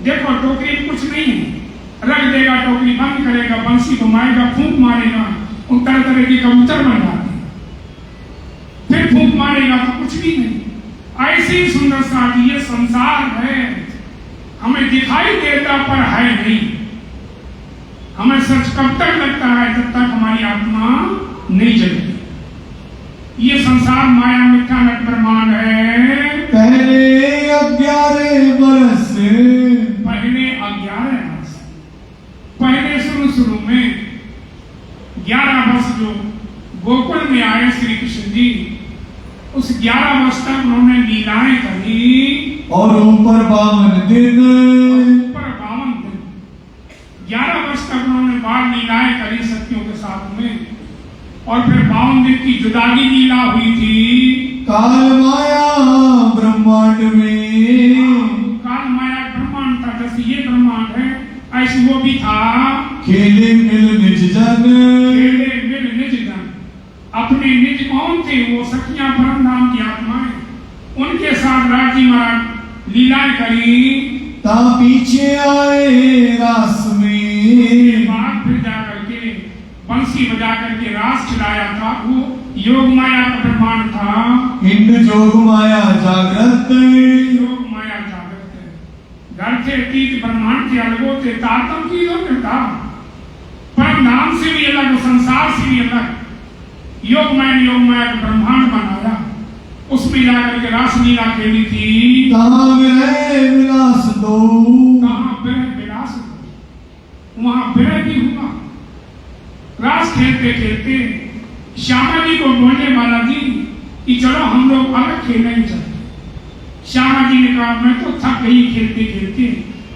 Speaker 1: देखो टोकरी में कुछ नहीं है, रख देगा, टोकरी बंद करेगा, बंसी घुमाएगा, फूंक मारेगा, उन तरह तरह के कबूतर बन जाते हैं, फिर फूंक मारेगा तो कुछ भी नहीं। ऐसी सुंदर सा ये संसार है, हमें दिखाई देता पर है नहीं। हमें सच कब तक लगता है? जब तक हमारी आत्मा नहीं जलती। ये संसार माया मिथ्या नट ब्रह्मांड है।
Speaker 3: पहले 11 बरस
Speaker 1: पहले शुरू में 11 वर्ष जो गोकुल में आए श्री कृष्ण जी, उस 11 वर्ष तक उन्होंने लीलाएं करी।
Speaker 3: और ऊपर 52 दिन
Speaker 1: 11 वर्ष तक उन्होंने बाल लीलाएं करी सखियों के साथ में। और फिर 52 दिन की जुदागी लीला हुई थी
Speaker 3: काल माया ब्रह्मांड में।
Speaker 1: काल माया ब्रह्मांड था, जैसे ये ब्रह्मांड है ऐसे वो भी था।
Speaker 3: खेले मिल निज जन,
Speaker 1: अपने निज कौन थे? वो सखियां परम धाम की आत्माएं, उनके साथ राजी महाराज लीलाएं करी।
Speaker 3: ता पीछे आए रास में,
Speaker 1: बाद फिर जाकर के बंसी बजा करके रास खिलाया था। वो योग माया का ब्रह्मांड था।
Speaker 3: इंद्र जोग माया जागृत,
Speaker 1: योग माया जागृत है। घर के तीत ब्रह्मांड के अलगो थे, तारतम की था। परम धाम से भी अलग, संसार से भी अलग योग माया का ब्रह्मांड बनाया। उसमें जाकर के रास लीला खेली थी।
Speaker 3: कहाँ विलास दो,
Speaker 1: विलास दो, वहां विरह भी हुआ। रास खेलते खेलते श्यामा जी को बोलने वाला जी कि चलो हम लोग अलग खेलने चलते। श्यामा जी ने कहा मैं तो थक गई खेलते खेलते,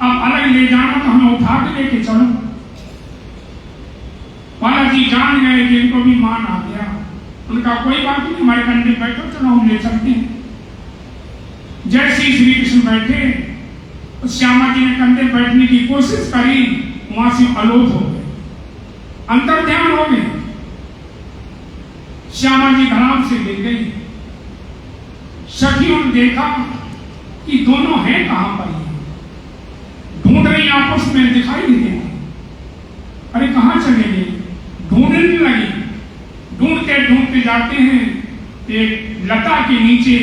Speaker 1: अब अलग ले जाना तो हमें उठा के लेके चलो। बालाजी जान गए कि इनको भी मान आ गया। उनका कोई बात नहीं, हमारे कंधे बैठो, चलो हम ले चलते हैं। जैसे ही श्री कृष्ण बैठे, तो श्यामा जी ने कंधे बैठने की कोशिश करी, वहां से अलोप हो गए, अंतर ध्यान हो गए। श्यामा जी धड़ाम से ले गई। सखियों ने देखा कि दोनों हैं कहां पर, ढूंढ रही आपस में, दिखाई नहीं देते। अरे कहां चले गए? ढूंढने लगी। ढूंढते जाते हैं, एक लता के नीचे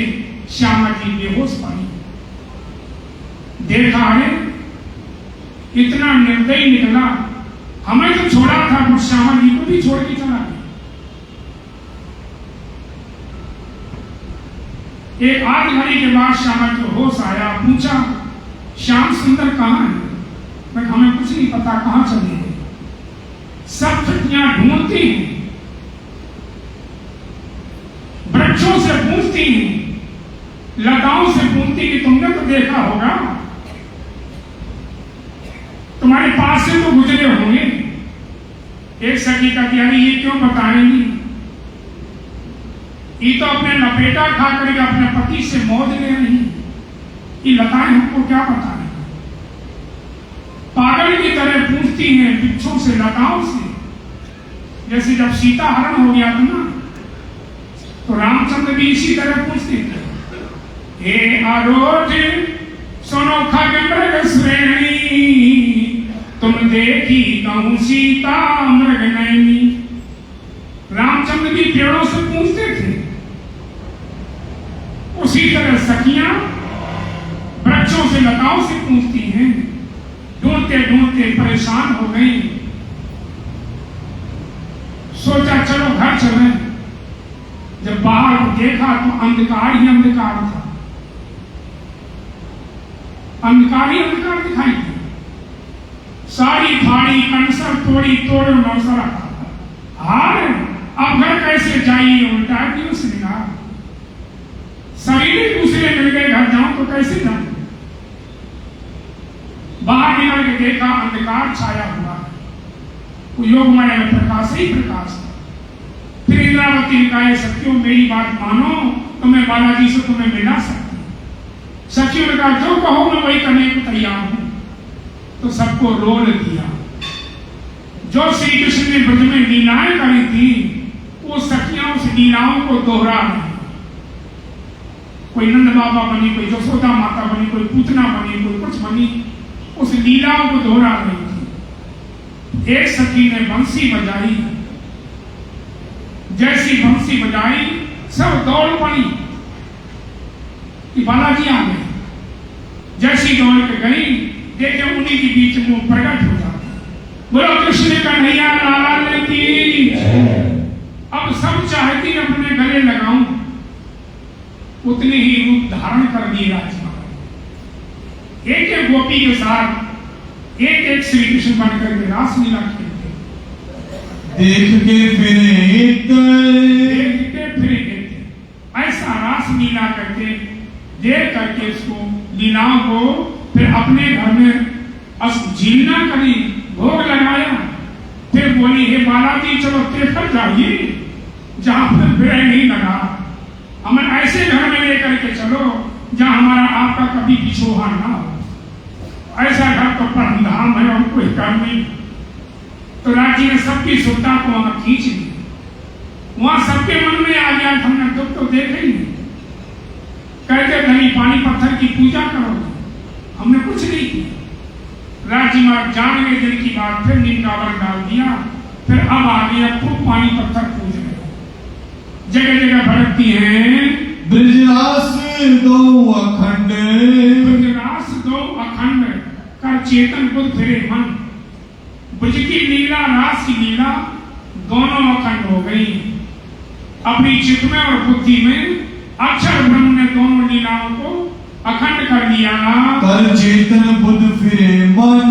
Speaker 1: श्यामा जी बेहोश पड़ी। देखा है इतना निर्दयी निकला, हमें तो छोड़ा था, पर श्यामा जी को भी छोड़ के चला गया। एक आध घड़ी के बाद श्यामा को होश आया, पूछा श्याम सुंदर कहाँ है? मैं हमें कुछ नहीं पता, कहाँ चले गए? सब सखियां ढूंढती हैं, वृक्षों से पूछती हैं, लताओं से पूछती कि तुमने तो देखा होगा, तुम्हारे पास से तो गुजरे होंगे। एक सखी का अरे ये क्यों बताएंगी? ये तो अपने लपेटा खा करके अपने पति से मौज ले रही, ये लताएं हमको क्या बताएं? पागल की तरह पूछती हैं वृक्षों से, लताओं से। जैसे जब सीता हरण हो गया था ना, तो रामचंद्र भी इसी तरह पूछते थे, हे आरोज सुनो खग मृग श्रेणी, तुम देखी कहूं सीता मृग नैनी। रामचंद्र भी पेड़ों से पूछते थे। उसी तरह सखियां वृक्षों से, लताओं से पूछती हैं। ढूंढते ढूंढते परेशान हो गई। सोचा चलो घर चले। जब बाहर देखा तो अंधकार ही अंधकार था, अंधकार ही अंधकार दिखाई दिया। साड़ी फाड़ी, कंसर तोड़ी, तोड़ो नौसरा हार। अब घर कैसे जाइए? उल्टा दिया उसने कहा, शरीर दूसरे मिल गए, घर जाऊं तो कैसे जाऊं? बाहर निकल के देखा, अंधकार छाया हुआ, योग माया में प्रकाश ही प्रकाश था। फिर इंद्रावती ने कहा, सखियों मेरी बात मानो, तो मैं बालाजी से तुम्हें मिला सकती हूं। सखियों ने कहा जो कहो मैं वही करने को तैयार हूं। तो सबको रोल दिया। जो श्री कृष्ण ने ब्रज में लीलाएं करी थी, वो सखियां उस लीलाओं को दोहरा रही। कोई नंद बाबा बनी, कोई यशोदा माता बनी, कोई पूतना बनी, कोई कुछ बनी, उस लीलाओं को दोहरा रही थी। एक सखी ने बंसी बजाई, जैसी बंसी बजाई सब दौड़ पड़ी कि बालाजी आ गए। जैसी दौड़ के गई, देखे उन्हीं के बीच में प्रकट हो जाता। बोलो कृष्ण कन्हैया लाल की। अब सब चाहती अपने गले लगाऊं, उतने ही रूप धारण कर दिए राजकुमार। एक एक गोपी के साथ एक एक श्री कृष्ण बनकर के रासलीला खेलते,
Speaker 3: देख के फिरे
Speaker 1: देख के फिरे ऐसा रासलीला करके देख करके उसको लीलाओं को फिर अपने घर में झीलना करी, भोग लगाया। फिर बोली हे बालाजी चलो तेफर जाइए जहां फिर विरह नहीं लगा, हमें ऐसे घर में लेकर के चलो जहां हमारा आपका कभी बिछोहा ना हो। ऐसा घर तो परम धाम है और कोई काम नहीं। तो राजी ने सबकी सुविधा को वहां खींच ली। वहां सबके मन में आ गया हमने दुख तो देखे ही नहीं। कहते धनी पानी पत्थर की पूजा करोगे, हमने कुछ नहीं किया। राजकुमार जान गए दिल की बात, फिर निंदावर डाल दिया। फिर अब आ गया खूब पानी पत्थर पूज रहे, जगह जगह भड़कती हैं
Speaker 3: ब्रजरास दो अखंड,
Speaker 1: ब्रजरास दो अखंड कर चेतन बुद्ध फिरे मन। ब्रज की लीला रास की लीला दोनों अखंड हो गई। अपनी चित्त में और बुद्धि में अक्षर ब्रह्म ने दोनों लीलाओं को अखंड कर दिया।
Speaker 3: कर चेतन बुद्ध फिरे मन,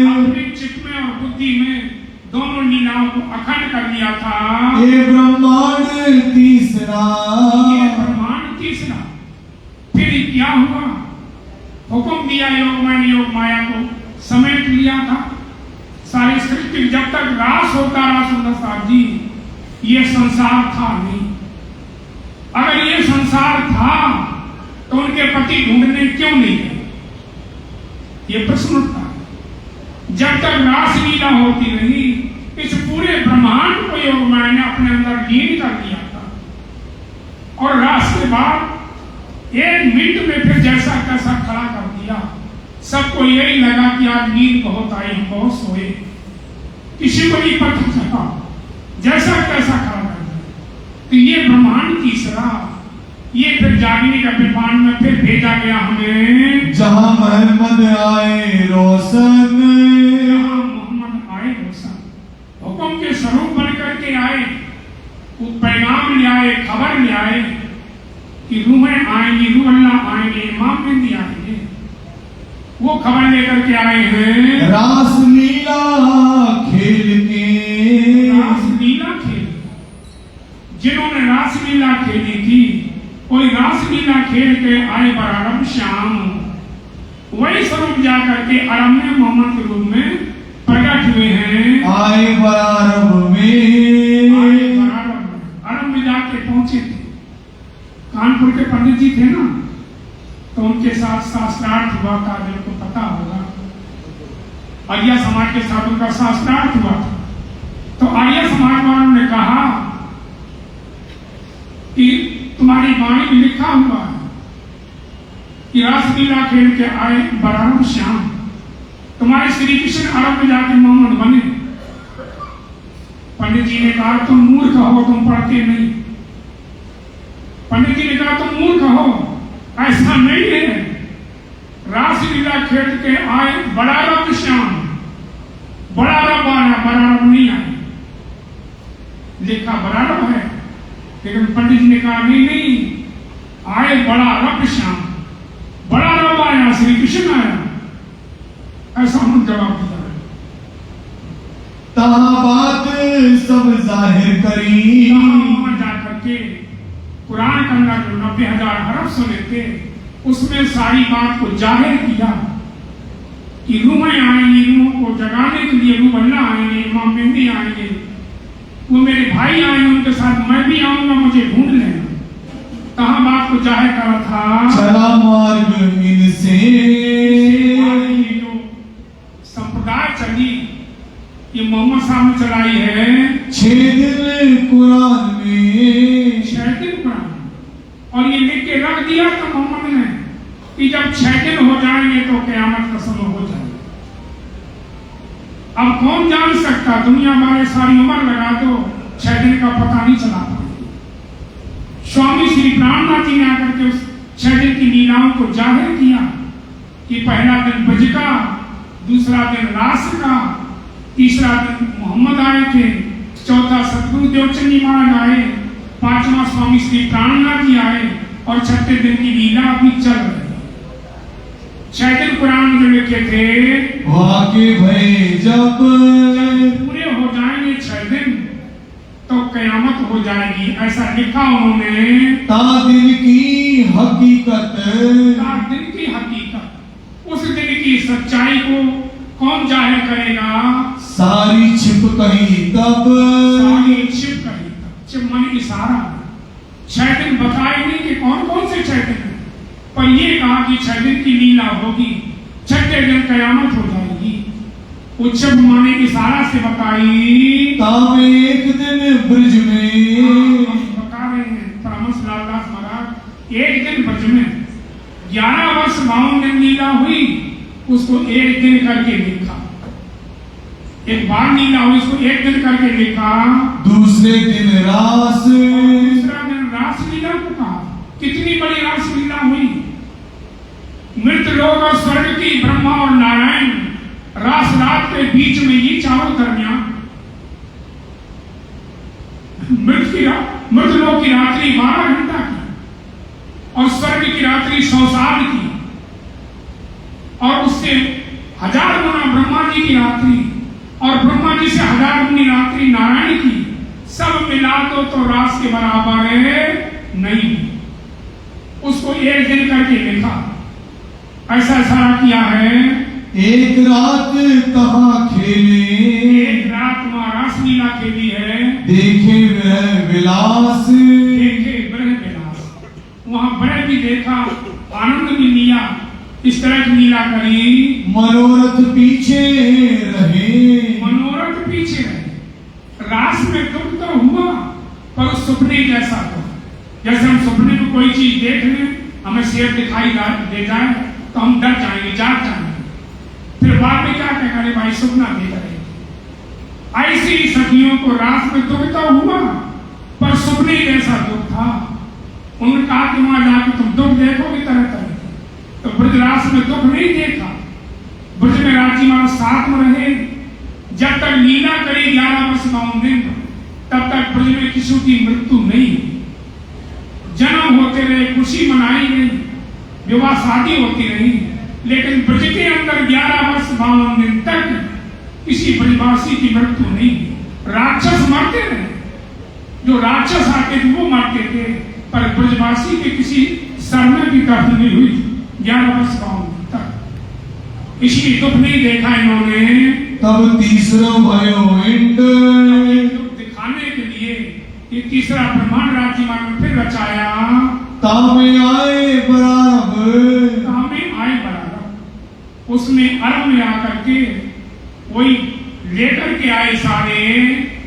Speaker 1: अपने चित्त में और बुद्धि में दोनों लीलाओं को अखंड कर दिया था।
Speaker 3: ये ब्रह्मांड तीसरा,
Speaker 1: ये ब्रह्मांड तीसरा। फिर क्या हुआ? हुक्म दिया योग माया को समेट लिया था। सारी सृष्टि जब तक रास होता रहा सुंदर साहब जी, ये संसार था नहीं। अगर ये संसार था तो उनके पति ढूंढने क्यों नहीं गए? ये प्रश्न उठता है। जब तक रासलीला होती रही, इस पूरे ब्रह्मांड को योग माया ने अपने अंदर लीन कर दिया था। और रास के बाद एक मिनट में फिर जैसा कैसा खड़ा कर दिया। सबको यही लगा कि आज नींद बहुत आई, हम बहुत सोए। किसी को नहीं पता चला, जैसा कैसा खड़ा कर दिया। तो ये ब्रह्मांड तीसरा, ये फिर जागने का विमान में फिर भेजा गया हमें,
Speaker 3: जहां मोहम्मद आए रोशन,
Speaker 1: मोहम्मद आए रोशन। हुक्म के स्वरूप बन करके आए, वो पैगाम ले आए, खबर ले आए कि रूहें आएंगी, रूह अल्लाह आएंगे, इमाम मेहदी आएंगे। वो खबर लेकर के आए हैं
Speaker 3: रासलीला खेल के,
Speaker 1: रासलीला खेल। जिन्होंने रासलीला खेली थी, कोई रासलीला खेल के आए बरारब श्याम, वही स्वरूप जाकर के अरब में मोहम्मद के रूप में प्रकट हुए हैं।
Speaker 3: आए बरारब में,
Speaker 1: आए बरारब में, अरब में जाके पहुंचे थे। कानपुर के पंडित जी थे ना, तो उनके साथ शास्त्रार्थ हुआ था, जिनको पता होगा। आर्य समाज के साथ उनका शास्त्रार्थ हुआ था। तो आर्य समाज वालों ने कहा कि तुम्हारी वाणी में लिखा हुआ है कि रासलीला खेल के आए बरारब श्याम। तुम्हारे श्री कृष्ण अरब में जाके मोहम्मद बने। पंडित जी ने कहा तुम मूर्ख हो, तुम पढ़ते नहीं। पंडित जी ने कहा तुम मूर्ख हो, ऐसा नहीं है। रासलीला खेल के आए बरारब श्याम, बरारब आया, बरारब नहीं आए। लिखा बरारब है, लेकिन पंडित जी ने कहा नहीं नहीं, आए बरारब श्याम, बरारब आया, श्री कृष्ण आया। ऐसा उन्होंने जवाब दिया।
Speaker 3: तहाँ बात सब जाहिर करी,
Speaker 1: वहां जाकर के कुरान का अंदर जो 90,000 हरफ सुने थे, उसमें सारी बात को जाहिर किया कि रूहें आएंगी, रूहों को जगाने के लिए रूह अल्लाह आएंगे, इमाम मेहदी आएंगे, वो मेरे भाई आएंगे, उनके साथ मैं भी आऊंगा, मुझे ढूंढ लेना। कहाँ बात को जाहिर करा था?
Speaker 3: चला मार्ग इनसे,
Speaker 1: ये जो संप्रदाय चली, ये मोहम्मद साहब ने चलाई है
Speaker 3: 6 दिन कुरान में,
Speaker 1: 6 दिन कुरान। और ये लिख के रख दिया था मोहम्मद ने कि जब 6 दिन हो जाएंगे तो क़यामत का समय हो जाएगा। अब कौन जान सकता, दुनिया वाले सारी उम्र लगा दो, 6 दिन का पता नहीं चला पाएंगे। स्वामी श्री प्राणनाथ जी ने आकर के उस 6 दिन की लीलाओं को जाहिर किया कि पहला दिन ब्रज का, दूसरा दिन रास का, तीसरा दिन मोहम्मद आए थे, चौथा सतगुरुदेव चन्नी महाराज आए, पांचवा स्वामी श्री प्राणनाथ जी आए और छठे दिन की लीला अभी चल रही है। 6 दिन कुरान में जो लिखे थे
Speaker 3: वाके भय जब
Speaker 1: पूरे हो जाएंगे 6 दिन तो कयामत हो जाएगी, ऐसा लिखा उन्होंने।
Speaker 3: ता दिन की हकीकत,
Speaker 1: दिन की हकीकत, उस दिन की सच्चाई को कौन जाहिर करेगा?
Speaker 3: सारी छिप कहीं तब,
Speaker 1: सारी छिप कहीं तब, छिप माने इशारा। 6 दिन बताए नहीं कि कौन कौन से 6 दिन है, पर ये कहा कि 6 दिन की लीला होगी, छठे दिन कयामत हो जाएगी। उच्छब माने इशारा से बताई।
Speaker 3: तामे एक दिन ब्रज में,
Speaker 1: बता रहे हैं परमहंस लालदास महाराज, एक दिन ब्रज में 11 वर्ष 52 दिन लीला हुई, उसको एक दिन करके लिखा। एक बार लीला हुई, उसको एक दिन करके लिखा।
Speaker 3: दूसरे दिन रास,
Speaker 1: दूसरा दिन रास लीला को कहा। कितनी बड़ी रास लीला हुई। मृत लोक और स्वर्ग की ब्रह्मा और नारायण रास रात के बीच में ये चारों दरमियान, मृत लोक की रात्रि 12 घंटा की और स्वर्ग की रात्रि 100 साल की, और उससे 1000 गुना ब्रह्मा जी की रात्रि और ब्रह्मा जी से 1000 गुनी रात्रि नारायण की, सब मिला दो तो रास के बराबर नहीं। उसको एक दिन करके लिखा। ऐसा इशारा किया है।
Speaker 3: एक रात कहाँ खेले,
Speaker 1: एक रात वहाँ रास लीला खेली है।
Speaker 3: देखे वह विलास,
Speaker 1: देखे ब्रह विलास, वहाँ ब्रह भी देखा, आनंद भी लिया, इस तरह की लीला करी।
Speaker 3: मनोरथ पीछे रहे,
Speaker 1: मनोरथ पीछे रहे। रास में दुख तो हुआ, पर सपने जैसा तो, जैसे हम सपने में कोई चीज देख लें, हमें शेर दिखाई दे जाए तो हम डर जाएंगे, जाग जाएंगे, फिर बाद में क्या कहेंगे, अरे भाई सपना देख रहे। ऐसी सखियों को रास में दुख तो हुआ, पर सपने जैसा दुख था। उन्होंने कहा कि वहां जाकर तुम दुख देखोगे तरह तरह, तो ब्रजरास में दुख नहीं देखा। ब्रज में राजी महाराज साथ में रहे, जब तक लीला करी 11 वर्ष 52 दिन, तब तक ब्रज में किसी की मृत्यु नहीं हुई। जन्म होते रहे, खुशी मनाई गई, विवाह शादी होती रही, लेकिन ब्रज के अंदर 11 वर्ष 52 दिन तक किसी ब्रजवासी की मृत्यु नहीं हुई। राक्षस मरते रहे, जो राक्षस आते थे वो मरते थे, पर ब्रजवासी के किसी सर में भी दर्द नहीं हुई 11 वर्ष 52 दिन तक। इसलिए दुख नहीं देखा इन्होंने।
Speaker 3: तब तीसरा भयो इंट,
Speaker 1: दुख दिखाने के लिए ये तीसरा ब्रह्मांड राज्य में फिर रचाया।
Speaker 3: तामे आए बराबर,
Speaker 1: तामे आए बराबर, उसमें अर्थ में आकर के वही लेकर के आए सारे।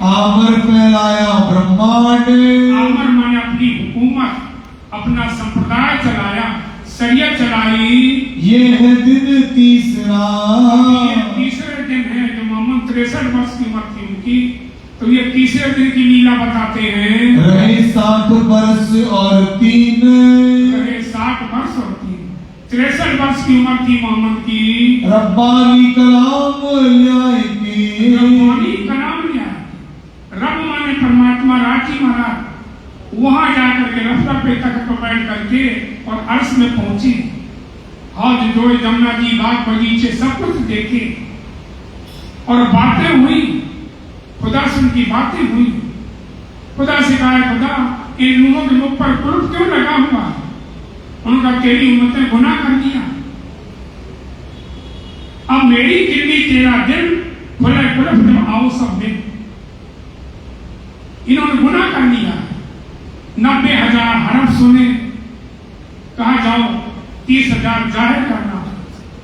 Speaker 3: आमर फैलाया ब्रह्मांड,
Speaker 1: आमर माने अपनी हुकूमत, अपना संप्रदाय चलाया, शरीयत चलाई।
Speaker 3: ये है दिन तीसरा,
Speaker 1: ये तीसरे दिन है जो मोहम्मद 63 वर्ष की उम्र थी उनकी, तो ये तीसरे दिन की लीला बताते हैं।
Speaker 3: रहे 60 वर्ष और 3,
Speaker 1: रहे 60 वर्ष और 3, 63 वर्ष की उम्र थी मोहम्मद की।
Speaker 3: रब्बानी कलाम लाएंगे,
Speaker 1: रब्बानी कलाम लिया। रब माने परमात्मा राजी महाराज वहां जाकर के रफ्ता पे तक बैठ करके और अर्श में पहुंचे। हज जोड़े, जमुना जी, बाग बगीचे सब कुछ देखे और बातें हुई। खुदा से उनकी बातें हुई। खुदा से कहा, खुदा इन लोगों के मुख पर कुलुप क्यों लगा हुआ? उनका तेरी उम्मत ने गुनाह कर दिया, अब मेरी जिंदगी तेरा दिल खुले कुलुप जब आओ सब दिन। इन्होंने गुनाह कर दिया। 90,000 हरफ सुने, कहा जाओ 30,000 जाहिर करना,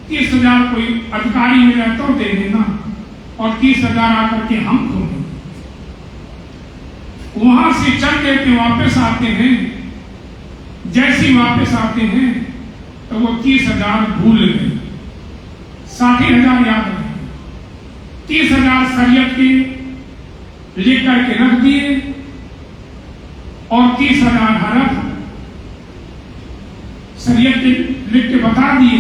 Speaker 1: 30,000 कोई अधिकारी मिला तो दे देना, और 30,000 आकर के हम खो गए। वहां से चल देते वापस आते हैं, जैसे वापस आते हैं तो वो 30,000 भूल गए, 60,000 याद रहे। 30,000 शरीयत के लिख करके रख दिए और 30,000 हरफ शरीयत के लिख के बता दिए,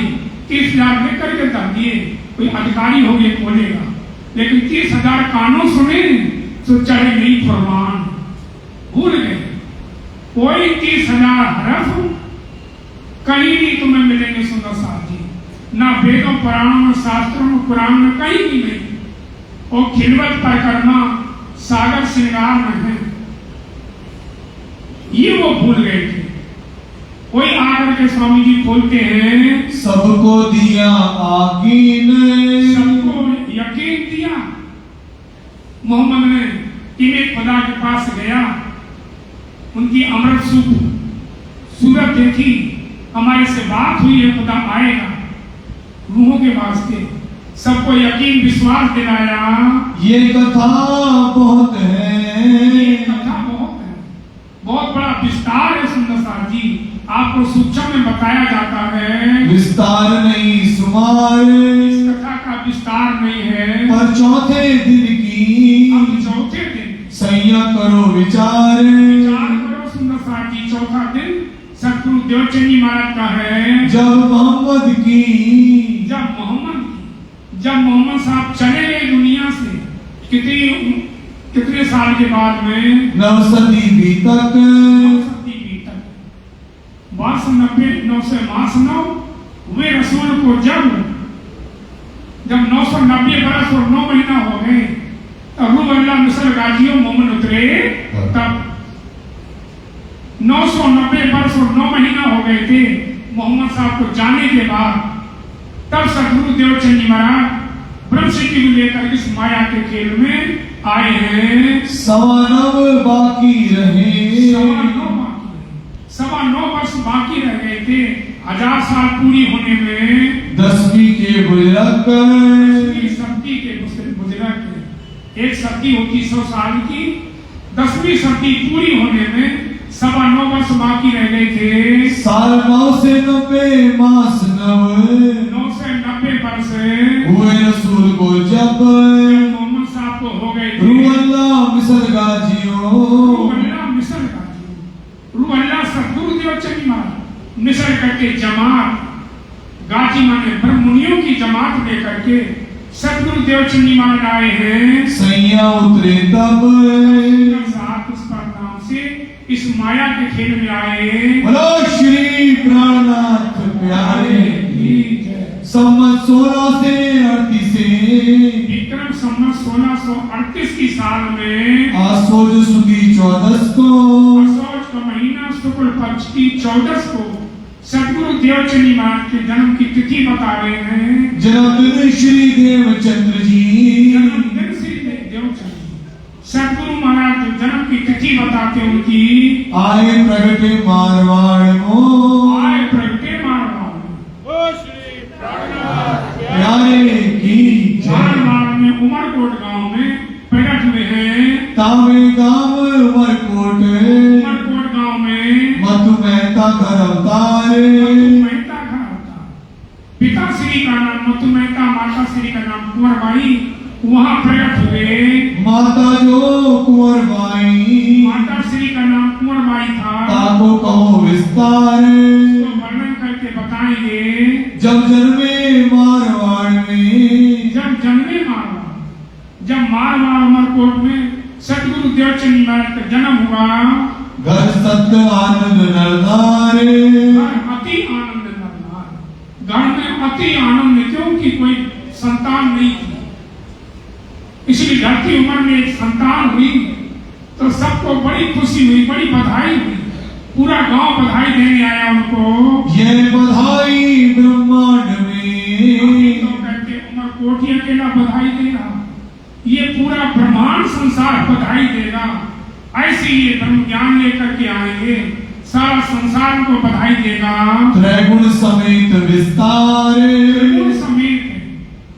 Speaker 1: 30,000 लिख करके रख दिए। कोई अधिकारी हो गया बोलेगा, लेकिन 30,000 कानों सुने तो चढ़े नहीं फरमान, भूल गए। कोई 30,000 हरफ कहीं नहीं तुम्हें मिलेंगे सुंदर साहब जी, ना वेदों पुराणों में, शास्त्रों में, पुराण में, कहीं भी नहीं। और खिलवत परिक्रमा सागर श्रृंगार में है, ये वो भूल गए थे। कोई आकर के स्वामी जी बोलते हैं
Speaker 3: सबको दिया आकीन,
Speaker 1: सबको यकीन दिया। मोहम्मद ने इमे खुदा के पास गया, उनकी अमृत सूरत देखी, हमारे से बात हुई है, खुदा आएगा रूहों के वास्ते, सबको यकीन विश्वास दिलाया।
Speaker 3: ये कथा बहुत है,
Speaker 1: ये कथा बहुत है, बहुत बड़ा विस्तार है सुंदर साहब जी, आपको सूक्ष्म में बताया जाता है।
Speaker 3: विस्तार नहीं सुमार,
Speaker 1: इस कथा का विस्तार नहीं है,
Speaker 3: पर चौथे दिन की
Speaker 1: अब चौथे दिन
Speaker 3: सैया करो विचार।
Speaker 1: विचार करो सुंदर साहब जी। चौथा दिन सतगुरु देवचंदी महाराज का है,
Speaker 3: जब
Speaker 1: मोहम्मद साहब चले गए दुनिया से, कितने साल के बाद में,
Speaker 3: 9 सदी बीतक,
Speaker 1: 999 वे रसूल को जब 990 बरस और 9 महीना हो गए, तब रूह अल्लाह मिस्र गाजियों मोमन उतरे, तब 990 बरस और 9 महीना हो गए थे मोहम्मद साहब को जाने के बाद। तब सतगुरु देवचंदी महाराज ब्रह्म सिद्धि को लेकर इस माया के खेल में आए हैं।
Speaker 3: 9.25 बाकी रहे,
Speaker 1: 9.25 वर्ष बाकी रह गए थे 1000 साल पूरी होने में।
Speaker 3: 10वीं के बुजुर्ग,
Speaker 1: 10वीं शताब्दी के बुजुर्ग, एक शताब्दी होती 100 साल की, 10वीं शताब्दी पूरी होने में 9.25 वर्ष बाकी रह गए थे।
Speaker 3: साल 9 से 90 मास
Speaker 1: 9 से 90 वर्ष
Speaker 3: हुए रसूल को जब
Speaker 1: मोहम्मद साहब को हो गए थे।
Speaker 3: रूह अल्लाह मिस्र गाजियों,
Speaker 1: रूह अल्लाह मिस्र गाजियों, रूह अल्लाह सतगुरु देवचंदी महाराज मिस्र करके जमात, गाजी माने ब्रह्म मुनियों की जमात लेकर के सतगुरु देवचंदी महाराज आए हैं।
Speaker 3: सैया उतरे तब
Speaker 1: साथ उस पर नाम से इस माया के खेल में आए।
Speaker 3: बोलो श्री प्राणनाथ प्यारे की जय। संवत 1638 से
Speaker 1: विक्रम संवत 1638 की साल में
Speaker 3: आसोज सुदी 14 को,
Speaker 1: आसोज का महीना शुक्ल पक्ष की 14 को सतगुरु देवचंदी महाराज के जन्म की तिथि बता रहे हैं।
Speaker 3: जन्मदिन श्री देवचंद्र जी,
Speaker 1: जन्मदिन श्री देवचंद्र सतगुरु महाराज जन्म की तिथि बताते उनकी
Speaker 3: आए प्रगटे मारवाड़ में,
Speaker 1: आए प्रगटे मारवाड़
Speaker 3: प्यारे की जय।
Speaker 1: मारवाड़ में उमरकोट गांव में प्रकट हुए हैं।
Speaker 3: तावे गांव उमरकोट,
Speaker 1: उमरकोट गांव में
Speaker 3: मधु मेहता घर अवतारे,
Speaker 1: मेहता घर अवतार, पिता श्री का नाम मधु मेहता, माता श्री का नाम कुंवरबाई, वहाँ प्रकट हुए।
Speaker 3: माता जो कुंवरबाई,
Speaker 1: माता श्री का नाम कुंवरबाई था,
Speaker 3: ताको कहो विस्तार,
Speaker 1: तो वर्णन करके बताएंगे।
Speaker 3: जब जन्मे मारवाड़ में,
Speaker 1: जब मारवाड़ उमरकोट में सतगुरु देवचंदी महाराज का जन्म हुआ,
Speaker 3: घर सत्य आनंद नरनारे,
Speaker 1: घर अति आनंद नरनार, घर में अति आनंद, क्योंकि कोई संतान नहीं थी, इसलिए ढलती उम्र में एक संतान हुई तो सबको बड़ी खुशी हुई, बड़ी बधाई हुई, पूरा गांव बधाई देने आया उनको।
Speaker 3: ये बधाई ब्रह्मांड में,
Speaker 1: तो करके उमरकोट ही अकेला बधाई देगा, ये पूरा ब्रह्मांड संसार बधाई देगा। ऐसे ये ब्रह्म ज्ञान लेकर के आएंगे, सारा संसार को बधाई देगा।
Speaker 3: त्रैगुण समेत विस्तार,
Speaker 1: त्रिगुण समेत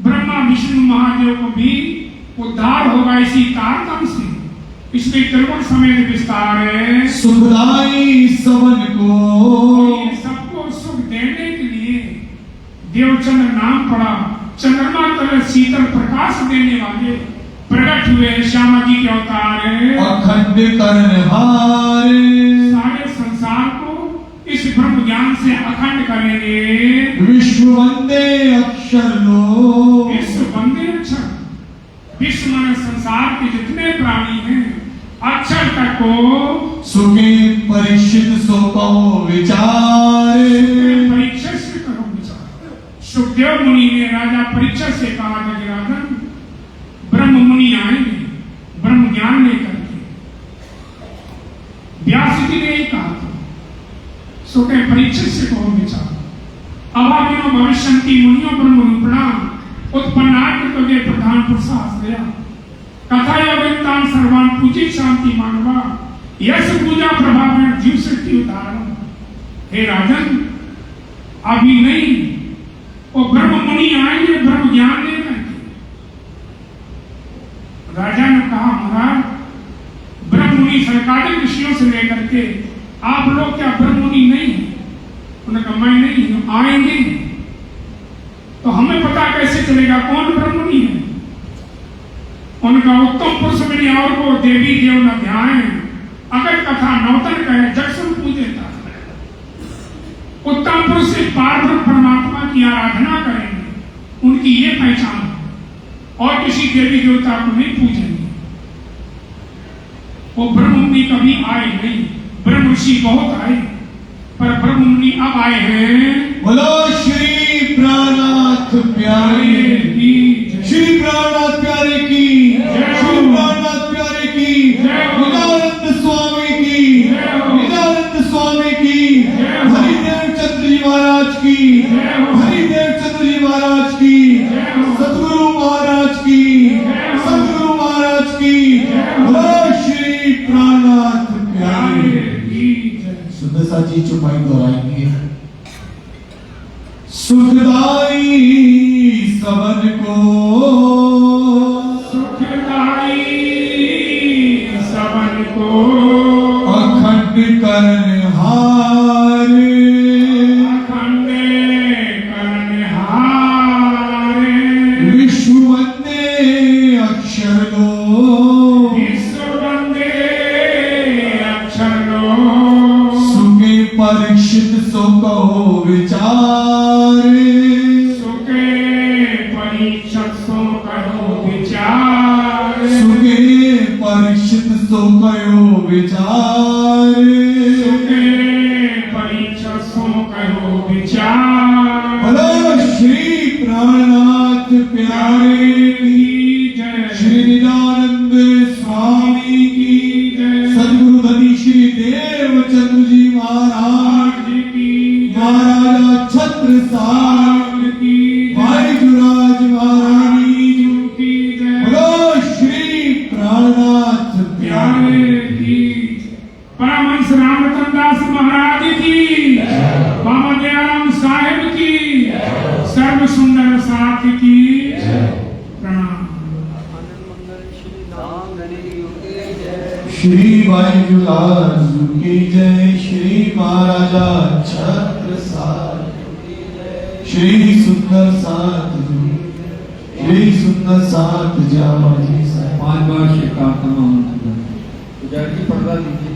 Speaker 1: ब्रह्मा विष्णु महादेव को भी उद्धार होगा इसी तारतम से, इसलिए त्रिगुण समेत विस्तार है।
Speaker 3: सुखदाई सबन को,
Speaker 1: ये सबको सुख देने के लिए देवचंद्र नाम पड़ा। चंद्रमा तले शीतल प्रकाश देने वाले प्रकट हुए श्यामा जी के अवतार है।
Speaker 3: अखंड कर्णहारे,
Speaker 1: सारे संसार को इस ब्रह्म ज्ञान से अखंड करेंगे।
Speaker 3: विश्व वंदे अक्षर लो,
Speaker 1: विश्व वंदे अक्षर, संसार के जितने प्राणी हैं अक्षर तक को
Speaker 3: सुखे परीक्षित सो कहो विचार।
Speaker 1: परीक्षित से करो विचार। सुखदेव मुनि ने राजा परीक्षित से कहा था कि राजन ब्रह्म मुनि आएंगे ब्रह्म ज्ञान लेकर के। व्यास जी ने यही कहा था सुखे परीक्षित से कहो विचार। अभाविनो भविष्यन्ति मुनियो ब्रह्म रूपणाम उत्पन्नात् तुझे प्रधान पुरुषाश्रया कथा योगितान सर्वान पूजित शांति मानवा यश पूजा प्रभाव जीव शक्ति उदाहरण। हे राजन अभी नहीं वो ब्रह्म मुनि आएंगे ब्रह्म ज्ञान लेकर के। राजा ने कहा महाराज ब्रह्म मुनि सरकारी ऋषियों से लेकर के आप लोग क्या ब्रह्म मुनि नहीं है? उन्होंने कहा मैं नहीं हूं आएंगे तो हमें पता कैसे चलेगा कौन ब्रह्म मुनि है? उनका उत्तम पुरुष मिली और को देवी देव न ध्यान अगर कथा नौतन कहे जक्षण पूजे था। उत्तम पुरुष से पार्वती परमात्मा की आराधना करेंगे उनकी ये पहचान है और किसी देवी देवता को नहीं पूजेंगे। वो ब्रह्म मुनि कभी आए नहीं। ब्रह्म ऋषि बहुत आए पर ब्रह्म मुनि अब आए हैं।
Speaker 3: बोलो श्री प्राणनाथ प्यारे की, श्री प्राणनाथ प्यारे की, श्री प्राणनाथ प्यारे की, नित्यानंद स्वामी की, नित्यानंद स्वामी की, हरिदेव चंद्र जी महाराज की, हरिदेव चंद्र जी महाराज की, सतगुरु महाराज की, सतगुरु महाराज की। बोलो श्री प्राणनाथ प्यारे की। सुदशा जी चुपाई दोहराएंगे। सुखदाई सबन को,
Speaker 1: सुखदाई सबन को,
Speaker 3: अखंड करनहार,
Speaker 1: अखंड करनहार,
Speaker 3: विश्व वंदे अक्षर लो,
Speaker 1: विश्व वंदे अक्षर लो,
Speaker 3: सुखे परीक्षित सो कहो विचार,
Speaker 1: सुखे परीक्षित सो कहो विचार,
Speaker 3: सुखे परीक्षित सो कहो विचार,
Speaker 1: सुखे परीक्षित सो कहो विचार।
Speaker 3: बोलो श्री प्राणनाथ प्यारे की,
Speaker 1: जय
Speaker 3: श्री नित्यानंद स्वामी की, सदगुरु धनी श्री देव चंद्र जी महाराज
Speaker 1: की,
Speaker 3: महाराजा छत्रसाल
Speaker 1: की,
Speaker 3: भाई जुराज महारानी
Speaker 1: की जय।
Speaker 3: बोलो श्री प्राणनाथ प्यारे
Speaker 1: प्यारे की परमहंस रामरतन दास महाराज की, बाबा दयाराम साहेब की, सर्व सुंदर साथ की प्रणाम।
Speaker 3: श्री भाई जुराज की जय, श्री महाराजा छत्रसाल, श्री सुंदर साथ जी, श्री सुंदर साथ जामा जी।
Speaker 2: 5 बार शिकायत पुजारी पर्दा दीजिए।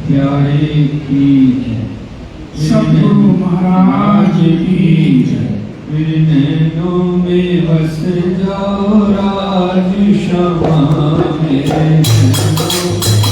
Speaker 2: प्यारे की जय,
Speaker 1: सतगुरु महाराज की जय।
Speaker 2: मेरे नैनों में बस जाओ राज शमा मेरे नैनों में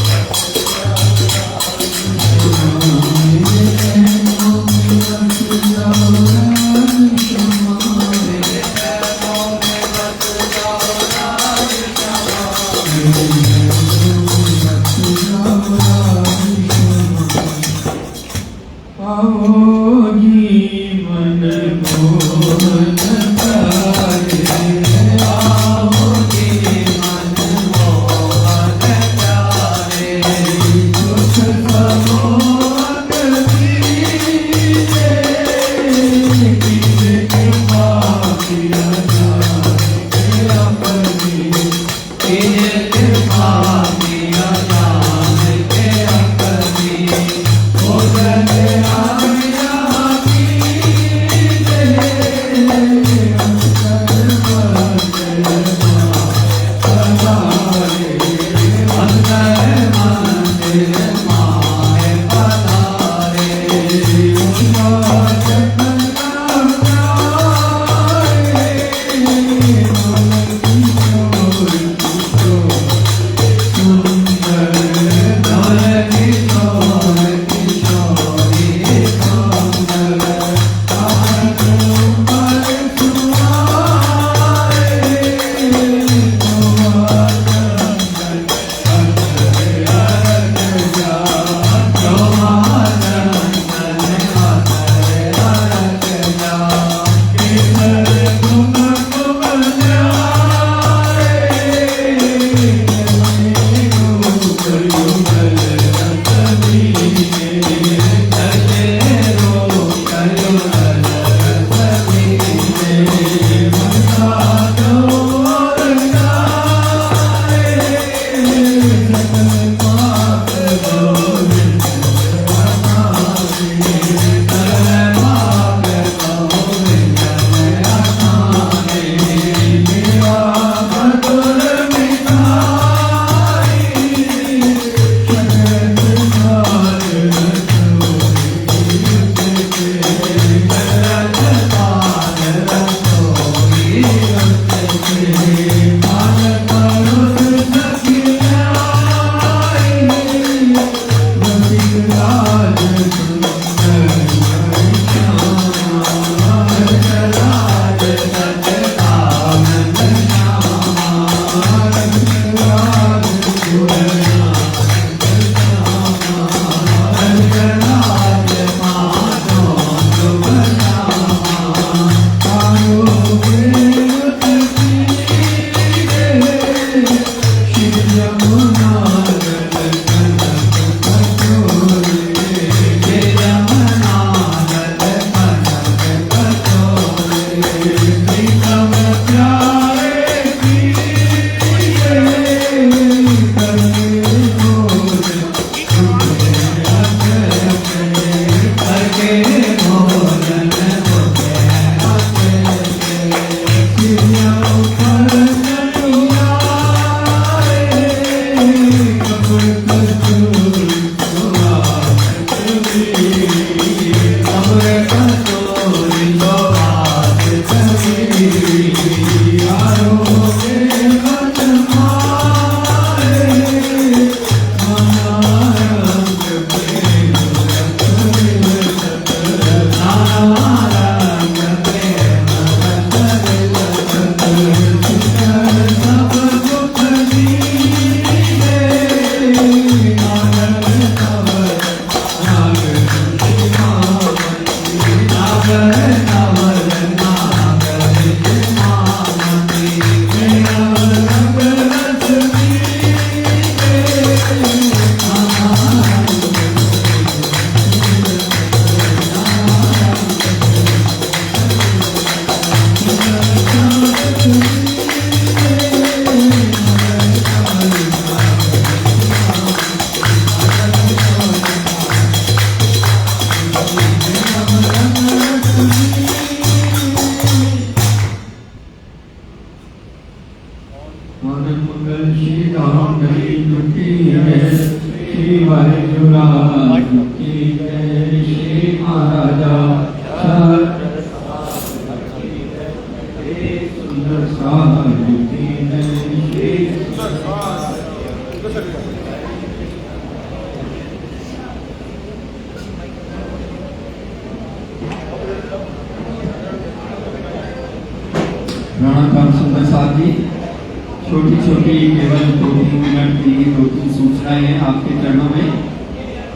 Speaker 2: राणा काम सुंदर साहब जी, छोटी छोटी केवल 2-3 मिनट की 2-3 सूचनाएं हैं आपके चरणों में।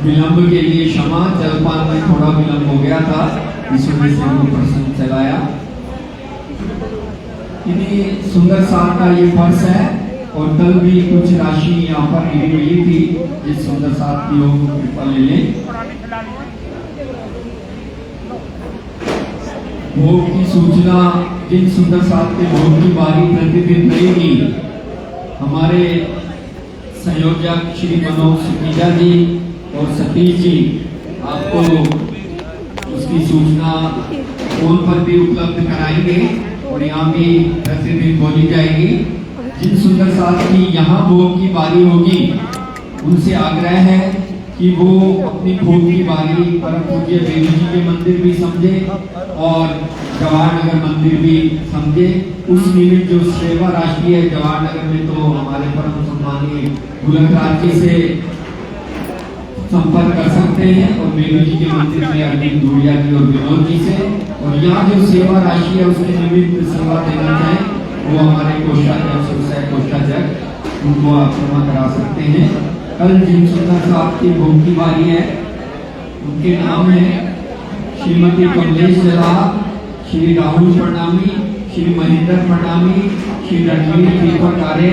Speaker 2: विलंब के लिए क्षमा, जलपान में थोड़ा विलंब हो गया था, इस वजह से वो प्रश्न चलाया। इन्हीं सुंदर साहब का ये पर्स है और कल भी कुछ राशि यहाँ पर गिरी हुई थी, जिस सुंदर साहब की योग कृपा ले लें। भोग की सूचना, जिन सुंदर साहब के भोग की बारी प्रतिदिन रहेगी, हमारे संयोजक श्री मनोज सुकीजा जी और सतीश जी आपको उसकी सूचना फोन पर भी उपलब्ध कराएंगे और यहाँ भी प्रतिदिन बोली जाएगी। जिन सुंदर साहब की यहाँ भोग की बारी होगी, उनसे आग्रह है कि वो अपनी भोग की बारी परम पूज्य बेबी जी के मंदिर भी समझे और जवाहर नगर मंदिर भी समझे। उस निमित्त जो सेवा राशि है जवाहर नगर में, तो हमारे परम सम्मानीय गुलक राज जी से संपर्क कर सकते हैं और बेबी जी के मंदिर में अरविंद धूड़िया जी और विनोद जी से। और यहाँ जो सेवा राशि है उसके निमित्त सेवा देना चाहें, वो हमारे कोष्ठाध्यक्ष उनको आप जमा करा सकते हैं। कल जिन सुंदर साहब की भोग की बारी है, उनके नाम है श्रीमती कमलेश जला, श्री राहुल प्रणामी, श्री महेंद्र प्रणामी, श्री रणवीर दीपक आर्य,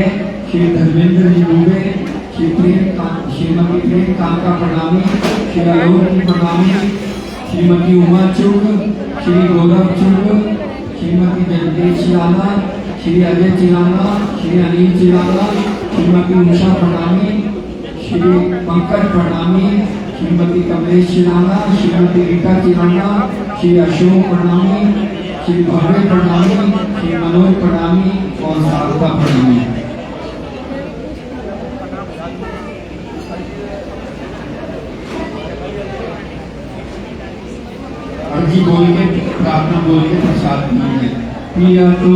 Speaker 2: श्री धर्मेंद्र जी दुबे, श्रीमती प्रेम कांका प्रणामी, श्री आलोक जी प्रणामी, श्रीमती उमा चुग, श्री गौरव चुग, श्रीमती जगदीश चिलाना, श्री अजय चिलाना, श्री अनिल चिलाना, श्रीमती उषा प्रणामी, श्री पंकज प्रणामी, श्रीमती कमलेश चिलाना, श्रीमती रीता चिलाना, श्री अशोक प्रणामी, श्री भव्य प्रणामी, श्री मनोज प्रणामी और शारदा प्रणामी। अर्जी बोल के, प्रार्थना बोल के प्रसाद कीजिए। पिया तो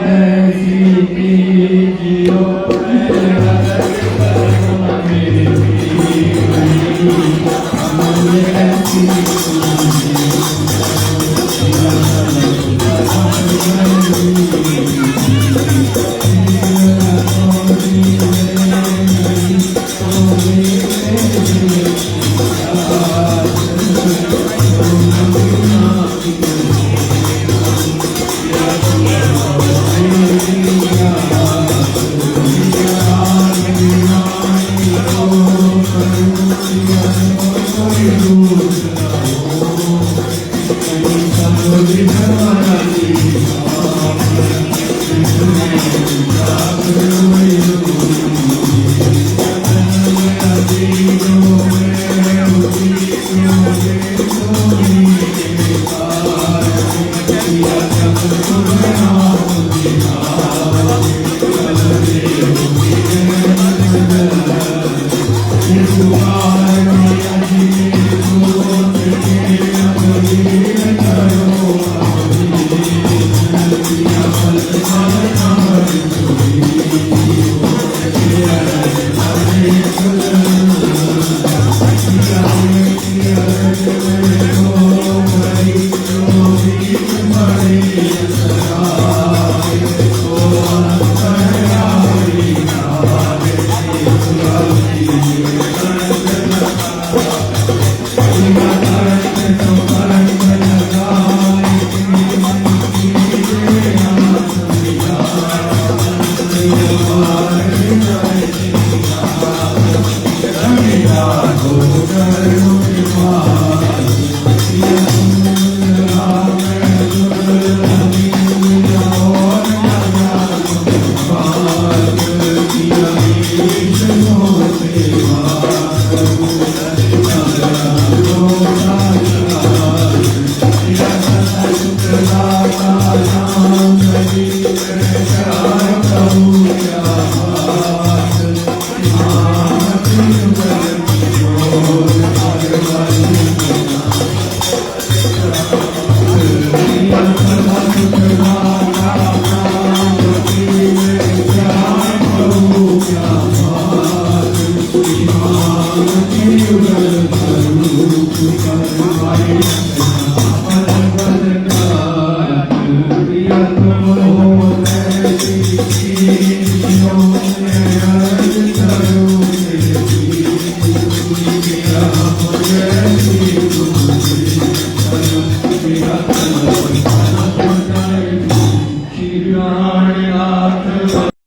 Speaker 2: ऐसी कीजियो